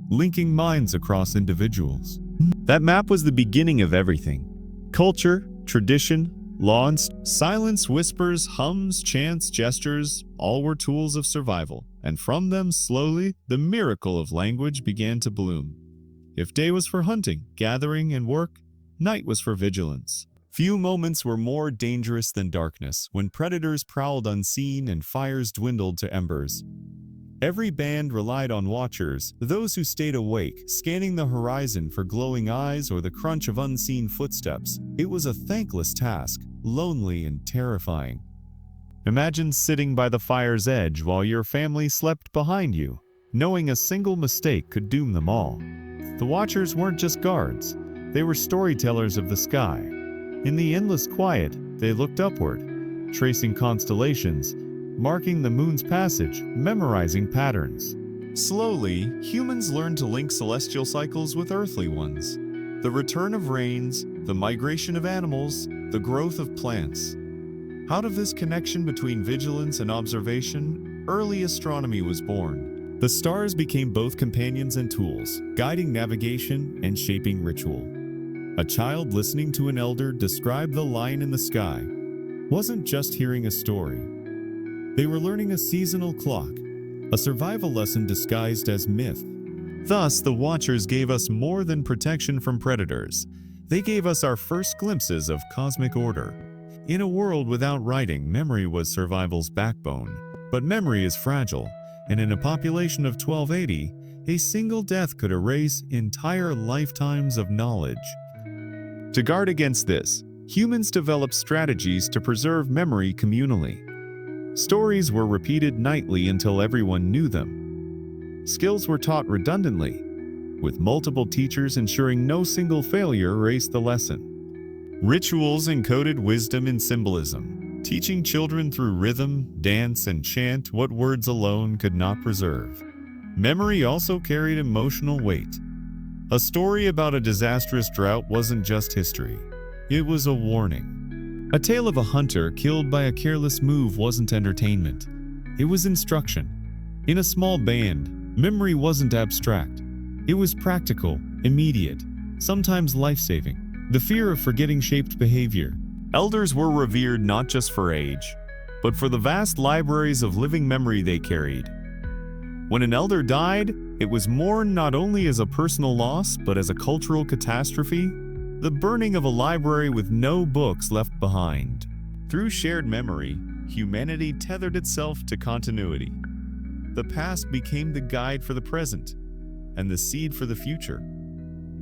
Speaker 1: linking minds across individuals. That map was the beginning of everything. Culture, tradition, law, and silence, whispers, hums, chants, gestures, all were tools of survival. And from them, slowly, the miracle of language began to bloom. If day was for hunting, gathering, and work, night was for vigilance. Few moments were more dangerous than darkness, when predators prowled unseen and fires dwindled to embers. Every band relied on watchers, those who stayed awake, scanning the horizon for glowing eyes or the crunch of unseen footsteps. It was a thankless task, lonely and terrifying. Imagine sitting by the fire's edge while your family slept behind you, knowing a single mistake could doom them all. The watchers weren't just guards, they were storytellers of the sky. In the endless quiet, they looked upward, tracing constellations, marking the moon's passage, memorizing patterns. Slowly, humans learned to link celestial cycles with earthly ones. The return of rains, the migration of animals, the growth of plants. Out of this connection between vigilance and observation, early astronomy was born. The stars became both companions and tools, guiding navigation and shaping ritual. A child listening to an elder describe the line in the sky wasn't just hearing a story. They were learning a seasonal clock, a survival lesson disguised as myth. Thus, the Watchers gave us more than protection from predators. They gave us our first glimpses of cosmic order. In a world without writing, memory was survival's backbone. But memory is fragile, and in a population of 1280, a single death could erase entire lifetimes of knowledge. To guard against this, humans developed strategies to preserve memory communally. Stories were repeated nightly until everyone knew them. Skills were taught redundantly, with multiple teachers ensuring no single failure erased the lesson. Rituals encoded wisdom in symbolism, teaching children through rhythm, dance, and chant what words alone could not preserve. Memory also carried emotional weight. A story about a disastrous drought wasn't just history. It was a warning. A tale of a hunter killed by a careless move wasn't entertainment. It was instruction. In a small band, memory wasn't abstract. It was practical, immediate, sometimes life-saving. The fear of forgetting shaped behavior. Elders were revered not just for age, but for the vast libraries of living memory they carried. When an elder died, it was mourned not only as a personal loss, but as a cultural catastrophe. The burning of a library with no books left behind. Through shared memory, humanity tethered itself to continuity. The past became the guide for the present, and the seed for the future.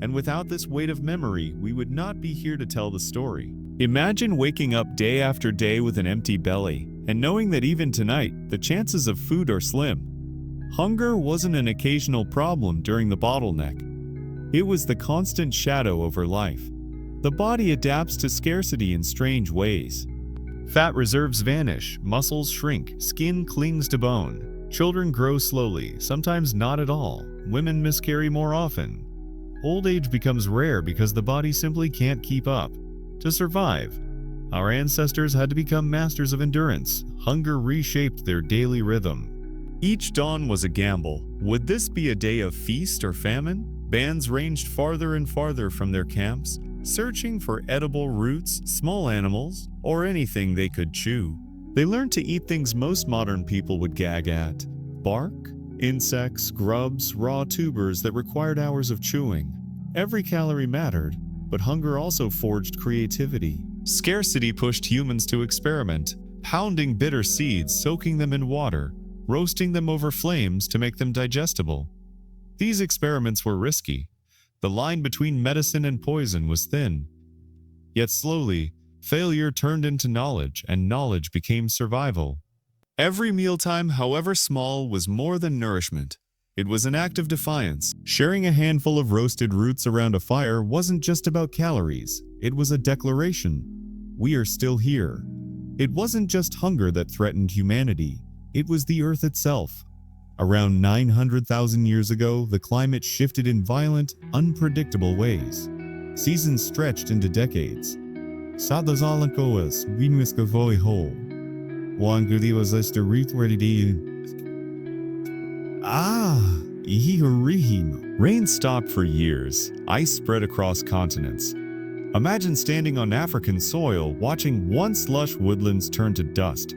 Speaker 1: And without this weight of memory, we would not be here to tell the story. Imagine waking up day after day with an empty belly, and knowing that even tonight, the chances of food are slim. Hunger wasn't an occasional problem during the bottleneck. It was the constant shadow over life. The body adapts to scarcity in strange ways. Fat reserves vanish, muscles shrink, skin clings to bone. Children grow slowly, sometimes not at all. Women miscarry more often. Old age becomes rare because the body simply can't keep up. To survive, our ancestors had to become masters of endurance. Hunger reshaped their daily rhythm. Each dawn was a gamble. Would this be a day of feast or famine? Bands ranged farther and farther from their camps, searching for edible roots, small animals, or anything they could chew. They learned to eat things most modern people would gag at: bark, insects, grubs, raw tubers that required hours of chewing. Every calorie mattered, but hunger also forged creativity. Scarcity pushed humans to experiment, pounding bitter seeds, soaking them in water, roasting them over flames to make them digestible. These experiments were risky. The line between medicine and poison was thin. Yet slowly, failure turned into knowledge, and knowledge became survival. Every mealtime, however small, was more than nourishment. It was an act of defiance. Sharing a handful of roasted roots around a fire wasn't just about calories. It was a declaration. We are still here. It wasn't just hunger that threatened humanity. It was the earth itself. Around 900,000 years ago, the climate shifted in violent, unpredictable ways. Seasons stretched into decades. Sadazalankoas, Vinwiskavoy Hole. Wangudi was list a ihorihim. Rain stopped for years. Ice spread across continents. Imagine standing on African soil, watching once lush woodlands turn to dust.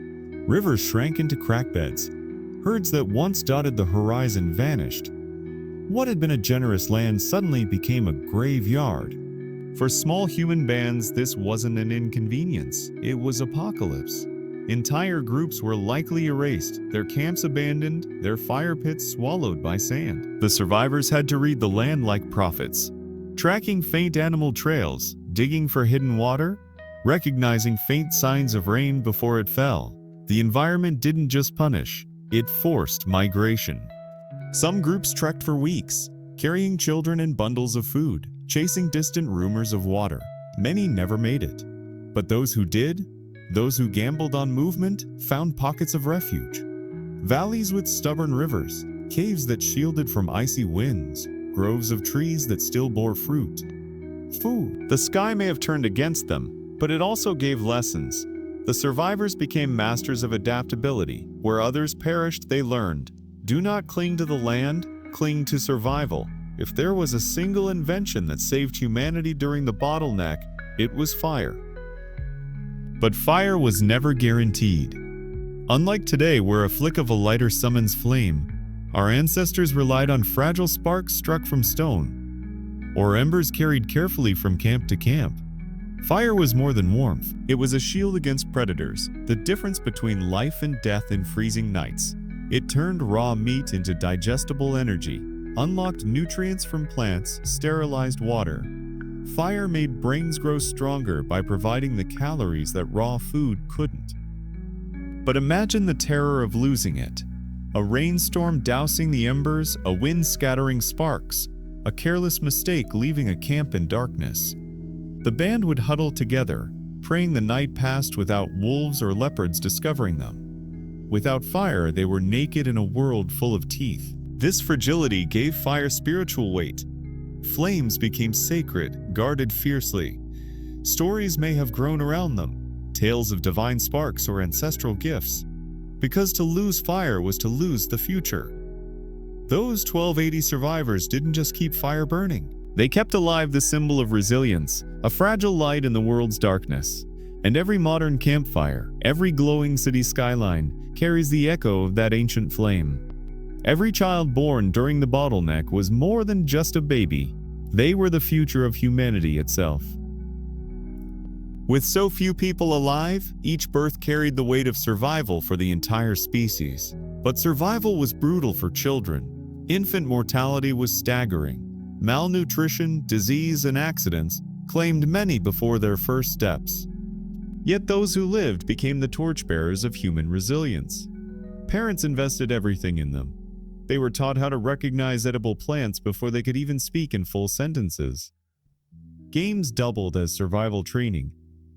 Speaker 1: Rivers shrank into crackbeds. Herds that once dotted the horizon vanished. What had been a generous land suddenly became a graveyard. For small human bands, this wasn't an inconvenience, it was apocalypse. Entire groups were likely erased, their camps abandoned, their fire pits swallowed by sand. The survivors had to read the land like prophets, tracking faint animal trails, digging for hidden water, recognizing faint signs of rain before it fell. The environment didn't just punish, it forced migration. Some groups trekked for weeks, carrying children and bundles of food, chasing distant rumors of water. Many never made it. But those who did, those who gambled on movement, found pockets of refuge. Valleys with stubborn rivers, caves that shielded from icy winds, groves of trees that still bore fruit. Food. The sky may have turned against them, but it also gave lessons. The survivors became masters of adaptability. Where others perished, they learned. Do not cling to the land, cling to survival. If there was a single invention that saved humanity during the bottleneck, it was fire. But fire was never guaranteed. Unlike today, where a flick of a lighter summons flame, our ancestors relied on fragile sparks struck from stone, or embers carried carefully from camp to camp. Fire was more than warmth. It was a shield against predators, the difference between life and death in freezing nights. It turned raw meat into digestible energy, unlocked nutrients from plants, sterilized water. Fire made brains grow stronger by providing the calories that raw food couldn't. But imagine the terror of losing it. A rainstorm dousing the embers, a wind scattering sparks, a careless mistake leaving a camp in darkness. The band would huddle together, praying the night passed without wolves or leopards discovering them. Without fire, they were naked in a world full of teeth. This fragility gave fire spiritual weight. Flames became sacred, guarded fiercely. Stories may have grown around them, tales of divine sparks or ancestral gifts. Because to lose fire was to lose the future. Those 1280 survivors didn't just keep fire burning. They kept alive the symbol of resilience, a fragile light in the world's darkness. And every modern campfire, every glowing city skyline, carries the echo of that ancient flame. Every child born during the bottleneck was more than just a baby. They were the future of humanity itself. With so few people alive, each birth carried the weight of survival for the entire species. But survival was brutal for children. Infant mortality was staggering. Malnutrition, disease, and accidents claimed many before their first steps. Yet those who lived became the torchbearers of human resilience. Parents invested everything in them. They were taught how to recognize edible plants before they could even speak in full sentences. Games doubled as survival training,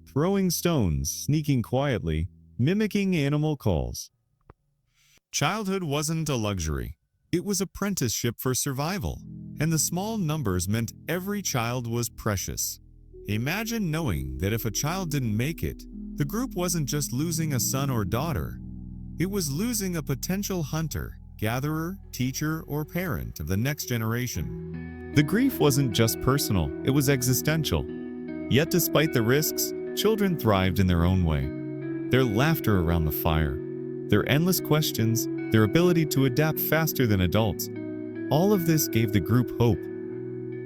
Speaker 1: throwing stones, sneaking quietly, mimicking animal calls. Childhood wasn't a luxury. It was apprenticeship for survival, and the small numbers meant every child was precious. Imagine knowing that if a child didn't make it, the group wasn't just losing a son or daughter. It was losing a potential hunter, gatherer, teacher, or parent of the next generation. The grief wasn't just personal, it was existential. Yet despite the risks, children thrived in their own way. Their laughter around the fire, their endless questions, their ability to adapt faster than adults, all of this gave the group hope.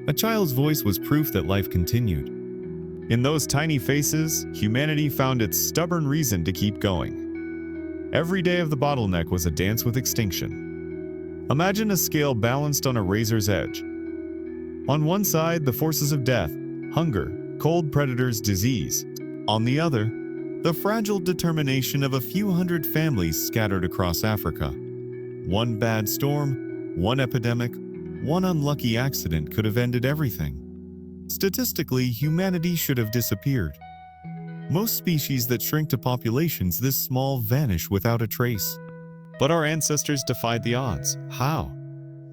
Speaker 1: A child's voice was proof that life continued. In those tiny faces, humanity found its stubborn reason to keep going. Every day of the bottleneck was a dance with extinction. Imagine a scale balanced on a razor's edge. On one side, the forces of death, hunger, cold predators, disease. On the other, the fragile determination of a few hundred families scattered across Africa. One bad storm, one epidemic, one unlucky accident could have ended everything. Statistically, humanity should have disappeared. Most species that shrink to populations this small vanish without a trace. But our ancestors defied the odds. How?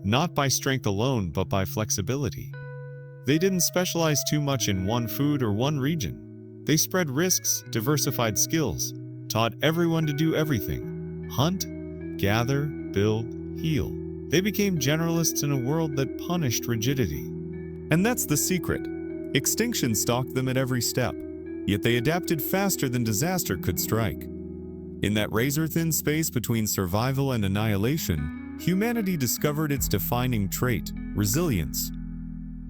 Speaker 1: Not by strength alone, but by flexibility. They didn't specialize too much in one food or one region. They spread risks, diversified skills, taught everyone to do everything. Hunt, gather, build, heal. They became generalists in a world that punished rigidity. And that's the secret. Extinction stalked them at every step, yet they adapted faster than disaster could strike. In that razor-thin space between survival and annihilation, humanity discovered its defining trait, resilience.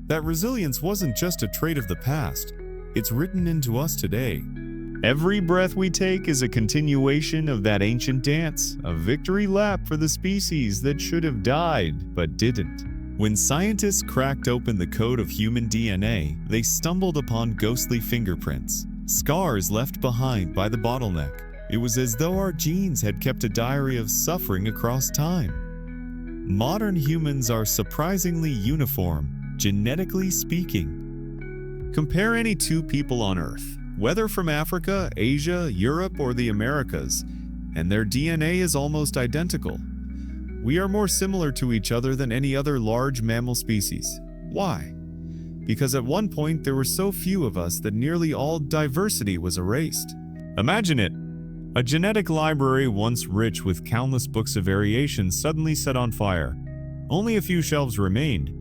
Speaker 1: That resilience wasn't just a trait of the past, it's written into us today. Every breath we take is a continuation of that ancient dance, a victory lap for the species that should have died but didn't. When scientists cracked open the code of human DNA, they stumbled upon ghostly fingerprints, scars left behind by the bottleneck. It was as though our genes had kept a diary of suffering across time. Modern humans are surprisingly uniform, genetically speaking. Compare any two people on Earth, whether from Africa, Asia, Europe, or the Americas, and their DNA is almost identical. We are more similar to each other than any other large mammal species. Why? Because at one point there were so few of us that nearly all diversity was erased. Imagine it. A genetic library once rich with countless books of variations suddenly set on fire. Only a few shelves remained.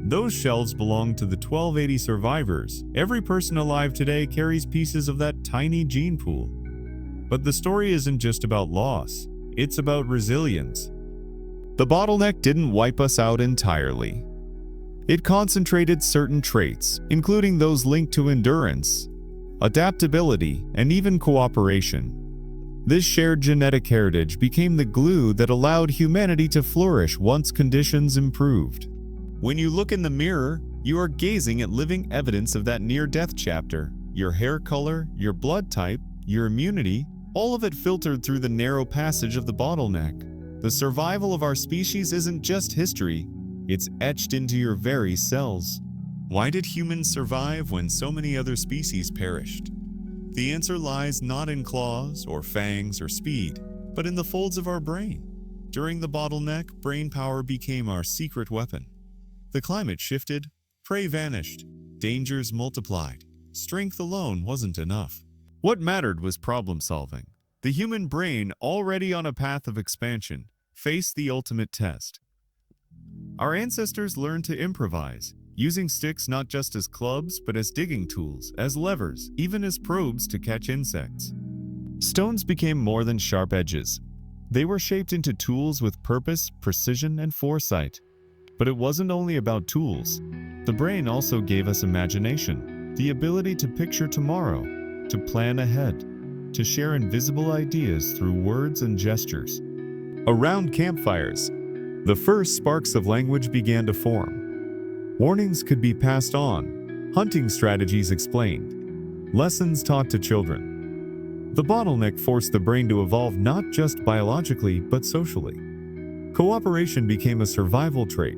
Speaker 1: Those shelves belonged to the 1280 survivors. Every person alive today carries pieces of that tiny gene pool. But the story isn't just about loss, it's about resilience. The bottleneck didn't wipe us out entirely. It concentrated certain traits, including those linked to endurance, adaptability, and even cooperation. This shared genetic heritage became the glue that allowed humanity to flourish once conditions improved. When you look in the mirror, you are gazing at living evidence of that near-death chapter. Your hair color, your blood type, your immunity, all of it filtered through the narrow passage of the bottleneck. The survival of our species isn't just history, it's etched into your very cells. Why did humans survive when so many other species perished? The answer lies not in claws or fangs or speed, but in the folds of our brain. During the bottleneck, brain power became our secret weapon. The climate shifted, prey vanished, dangers multiplied. Strength alone wasn't enough. What mattered was problem solving. The human brain, already on a path of expansion, faced the ultimate test. Our ancestors learned to improvise, using sticks not just as clubs but as digging tools, as levers, even as probes to catch insects. Stones became more than sharp edges. They were shaped into tools with purpose, precision, and foresight. But it wasn't only about tools. The brain also gave us imagination, the ability to picture tomorrow, to plan ahead, to share invisible ideas through words and gestures. Around campfires, the first sparks of language began to form. Warnings could be passed on, hunting strategies explained, lessons taught to children. The bottleneck forced the brain to evolve not just biologically but socially. Cooperation became a survival trait.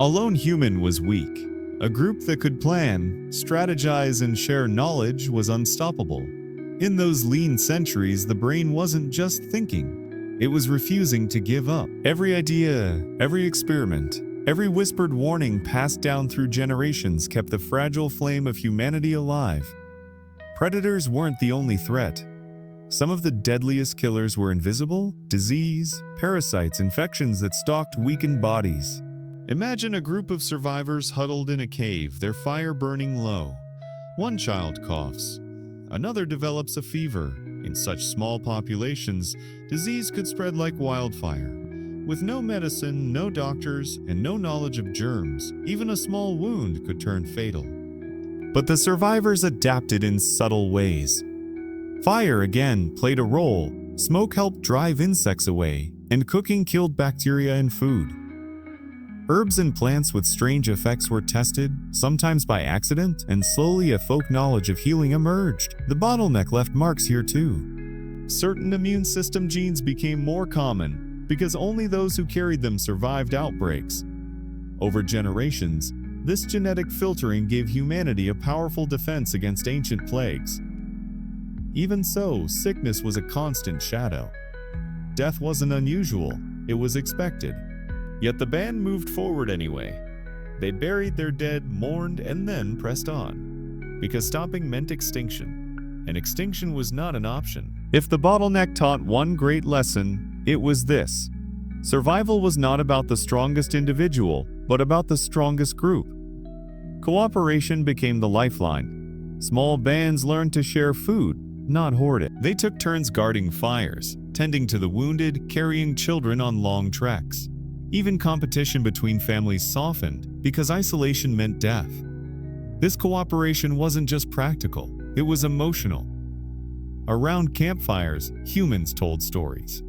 Speaker 1: A lone human was weak. A group that could plan, strategize, and share knowledge was unstoppable. In those lean centuries, the brain wasn't just thinking. It was refusing to give up. Every idea, every experiment, every whispered warning passed down through generations kept the fragile flame of humanity alive. Predators weren't the only threat. Some of the deadliest killers were invisible: disease, parasites, infections that stalked weakened bodies. Imagine a group of survivors huddled in a cave, their fire burning low. One child coughs. Another develops a fever. In such small populations, disease could spread like wildfire. With no medicine, no doctors, and no knowledge of germs, even a small wound could turn fatal. But the survivors adapted in subtle ways. Fire again played a role. Smoke helped drive insects away, and cooking killed bacteria in food. Herbs and plants with strange effects were tested, sometimes by accident, and slowly a folk knowledge of healing emerged. The bottleneck left marks here too. Certain immune system genes became more common because only those who carried them survived outbreaks. Over generations, this genetic filtering gave humanity a powerful defense against ancient plagues. Even so, sickness was a constant shadow. Death wasn't unusual, it was expected. Yet the band moved forward anyway. They buried their dead, mourned, and then pressed on. Because stopping meant extinction, and extinction was not an option. If the bottleneck taught one great lesson, it was this: survival was not about the strongest individual, but about the strongest group. Cooperation became the lifeline. Small bands learned to share food, not hoard it. They took turns guarding fires, tending to the wounded, carrying children on long treks. Even competition between families softened because isolation meant death. This cooperation wasn't just practical, it was emotional. Around campfires, humans told stories.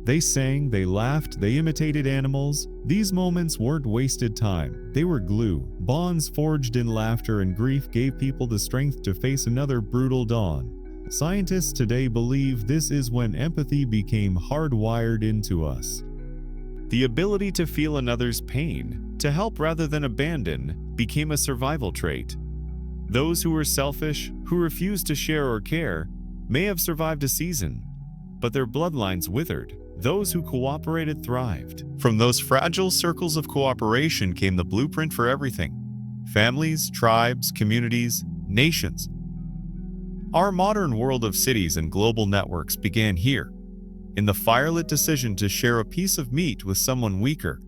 Speaker 1: They sang, they laughed, they imitated animals. These moments weren't wasted time. They were glue. Bonds forged in laughter and grief gave people the strength to face another brutal dawn. Scientists today believe this is when empathy became hardwired into us. The ability to feel another's pain, to help rather than abandon, became a survival trait. Those who were selfish, who refused to share or care, may have survived a season, but their bloodlines withered. Those who cooperated thrived. From those fragile circles of cooperation came the blueprint for everything: families, tribes, communities, nations. Our modern world of cities and global networks began here, in the firelit decision to share a piece of meat with someone weaker.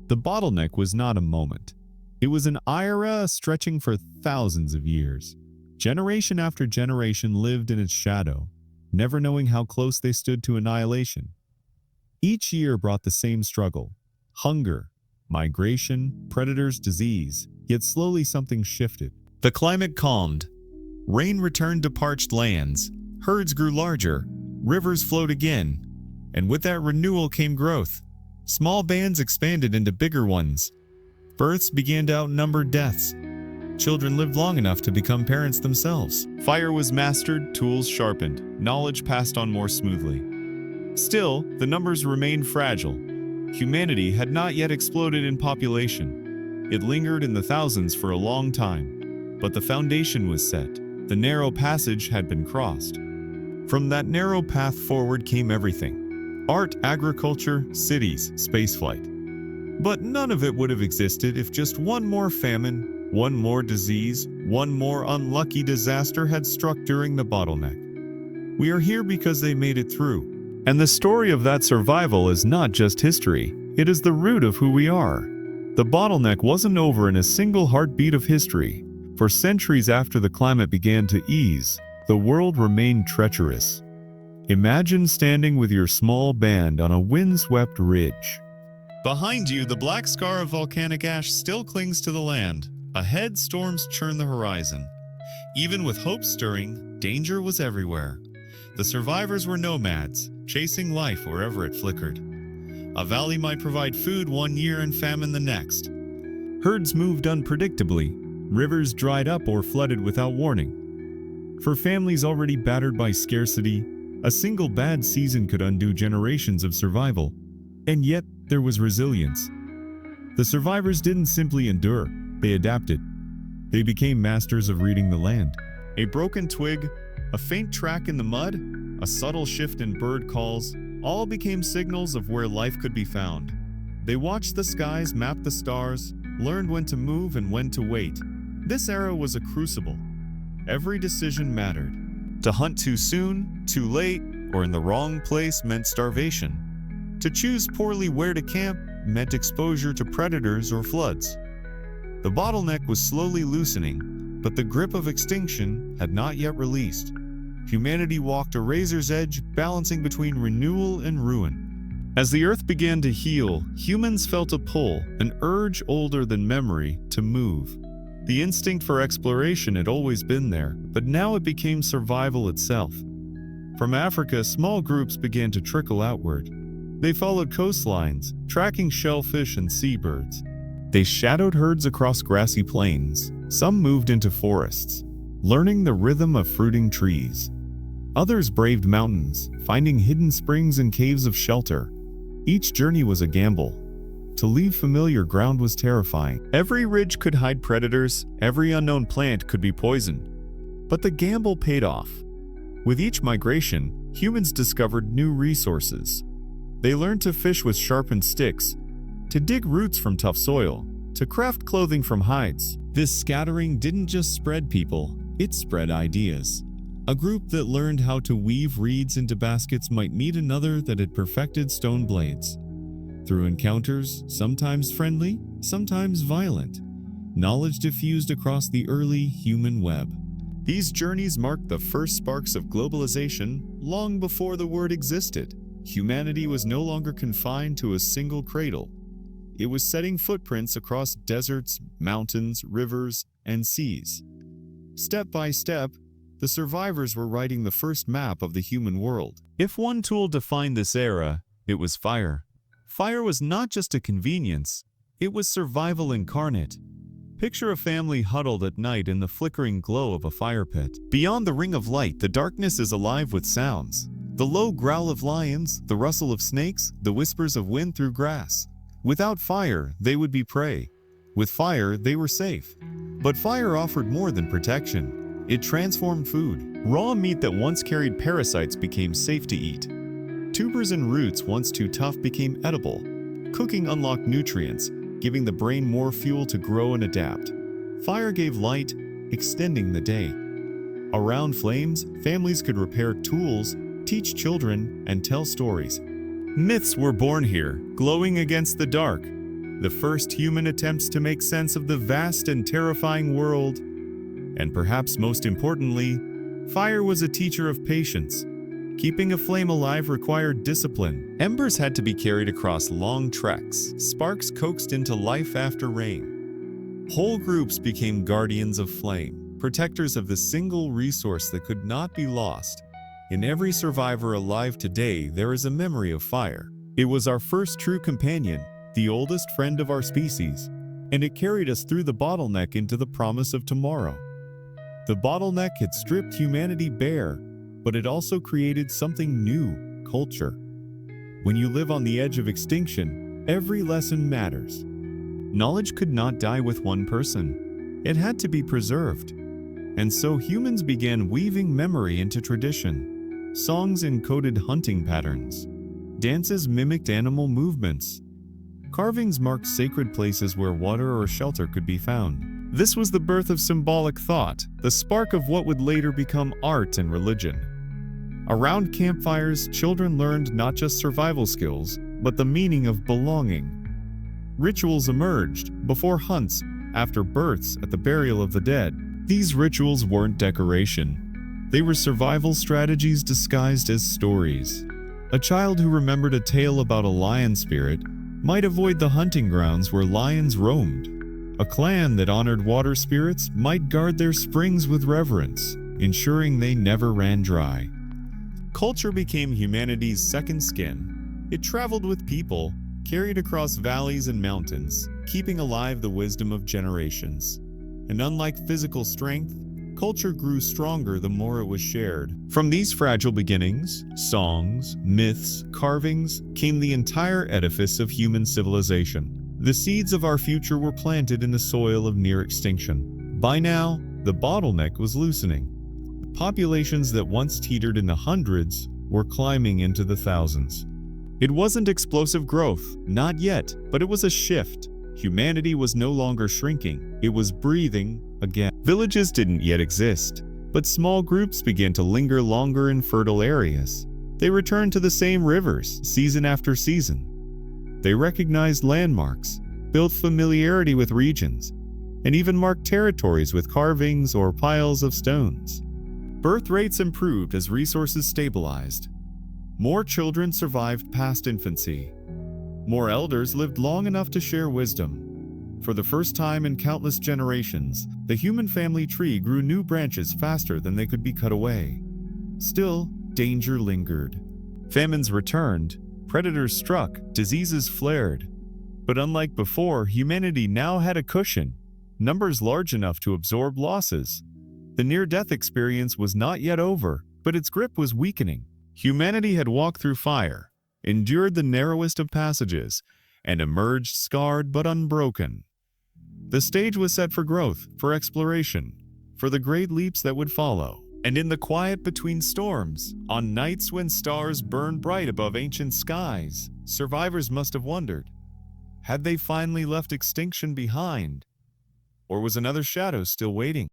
Speaker 1: The bottleneck was not a moment. It was an era stretching for thousands of years. Generation after generation lived in its shadow, never knowing how close they stood to annihilation. Each year brought the same struggle: hunger, migration, predators, disease. Yet slowly something shifted. The climate calmed. Rain returned to parched lands. Herds grew larger. Rivers flowed again. And with that renewal came growth. Small bands expanded into bigger ones. Births began to outnumber deaths. Children lived long enough to become parents themselves. Fire was mastered, tools sharpened, knowledge passed on more smoothly. Still, the numbers remained fragile. Humanity had not yet exploded in population. It lingered in the thousands for a long time. But the foundation was set. The narrow passage had been crossed. From that narrow path forward came everything: art, agriculture, cities, spaceflight. But none of it would have existed if just one more famine, one more disease, one more unlucky disaster had struck during the bottleneck. We are here because they made it through. And the story of that survival is not just history, it is the root of who we are. The bottleneck wasn't over in a single heartbeat of history. For centuries after the climate began to ease, the world remained treacherous. Imagine standing with your small band on a windswept ridge. Behind you, the black scar of volcanic ash still clings to the land. Ahead, storms churn the horizon. Even with hope stirring, danger was everywhere. The survivors were nomads, chasing life wherever it flickered. A valley might provide food one year and famine the next. Herds moved unpredictably. Rivers dried up or flooded without warning. For families already battered by scarcity, a single bad season could undo generations of survival. And yet, there was resilience. The survivors didn't simply endure, they adapted. They became masters of reading the land. A broken twig, a faint track in the mud, a subtle shift in bird calls, all became signals of where life could be found. They watched the skies, mapped the stars, learned when to move and when to wait. This era was a crucible. Every decision mattered. To hunt too soon, too late, or in the wrong place meant starvation. To choose poorly where to camp meant exposure to predators or floods. The bottleneck was slowly loosening, but the grip of extinction had not yet released. Humanity walked a razor's edge, balancing between renewal and ruin. As the earth began to heal, humans felt a pull, an urge older than memory, to move. The instinct for exploration had always been there, but now it became survival itself. From Africa, small groups began to trickle outward. They followed coastlines, tracking shellfish and seabirds. They shadowed herds across grassy plains. Some moved into forests, learning the rhythm of fruiting trees. Others braved mountains, finding hidden springs and caves of shelter. Each journey was a gamble. To leave familiar ground was terrifying. Every ridge could hide predators, every unknown plant could be poison. But the gamble paid off. With each migration, humans discovered new resources. They learned to fish with sharpened sticks, to dig roots from tough soil, to craft clothing from hides. This scattering didn't just spread people, it spread ideas. A group that learned how to weave reeds into baskets might meet another that had perfected stone blades. Through encounters, sometimes friendly, sometimes violent, knowledge diffused across the early human web. These journeys marked the first sparks of globalization long before the word existed. Humanity was no longer confined to a single cradle. It was setting footprints across deserts, mountains, rivers, and seas. Step by step, the survivors were writing the first map of the human world. If one tool defined this era, it was fire. Fire was not just a convenience, it was survival incarnate. Picture a family huddled at night in the flickering glow of a fire pit. Beyond the ring of light, the darkness is alive with sounds. The low growl of lions, the rustle of snakes, the whispers of wind through grass. Without fire, they would be prey. With fire, they were safe. But fire offered more than protection. It transformed food. Raw meat that once carried parasites became safe to eat. Tubers and roots once too tough became edible. Cooking unlocked nutrients, giving the brain more fuel to grow and adapt. Fire gave light, extending the day. Around flames, families could repair tools, teach children, and tell stories. Myths were born here, glowing against the dark. The first human attempts to make sense of the vast and terrifying world. And perhaps most importantly, fire was a teacher of patience. Keeping a flame alive required discipline. Embers had to be carried across long treks. Sparks coaxed into life after rain. Whole groups became guardians of flame, protectors of the single resource that could not be lost. In every survivor alive today, there is a memory of fire. It was our first true companion, the oldest friend of our species, and it carried us through the bottleneck into the promise of tomorrow. The bottleneck had stripped humanity bare, but it also created something new, culture. When you live on the edge of extinction, every lesson matters. Knowledge could not die with one person. It had to be preserved. And so humans began weaving memory into tradition. Songs encoded hunting patterns. Dances mimicked animal movements. Carvings marked sacred places where water or shelter could be found. This was the birth of symbolic thought, the spark of what would later become art and religion. Around campfires, children learned not just survival skills, but the meaning of belonging. Rituals emerged, before hunts, after births, at the burial of the dead. These rituals weren't decoration. They were survival strategies disguised as stories. A child who remembered a tale about a lion spirit might avoid the hunting grounds where lions roamed. A clan that honored water spirits might guard their springs with reverence, ensuring they never ran dry. Culture became humanity's second skin. It traveled with people, carried across valleys and mountains, keeping alive the wisdom of generations. And unlike physical strength, culture grew stronger the more it was shared. From these fragile beginnings, songs, myths, carvings, came the entire edifice of human civilization. The seeds of our future were planted in the soil of near extinction. By now, the bottleneck was loosening. Populations that once teetered in the hundreds were climbing into the thousands. It wasn't explosive growth, not yet, but it was a shift. Humanity was no longer shrinking, it was breathing again. Villages didn't yet exist, but small groups began to linger longer in fertile areas. They returned to the same rivers, season after season. They recognized landmarks, built familiarity with regions, and even marked territories with carvings or piles of stones. Birth rates improved as resources stabilized. More children survived past infancy. More elders lived long enough to share wisdom. For the first time in countless generations, the human family tree grew new branches faster than they could be cut away. Still, danger lingered. Famines returned, predators struck, diseases flared. But unlike before, humanity now had a cushion, numbers large enough to absorb losses. The near-death experience was not yet over, but its grip was weakening. Humanity had walked through fire, endured the narrowest of passages, and emerged scarred but unbroken. The stage was set for growth, for exploration, for the great leaps that would follow. And in the quiet between storms, on nights when stars burned bright above ancient skies, survivors must have wondered, had they finally left extinction behind? Or was another shadow still waiting?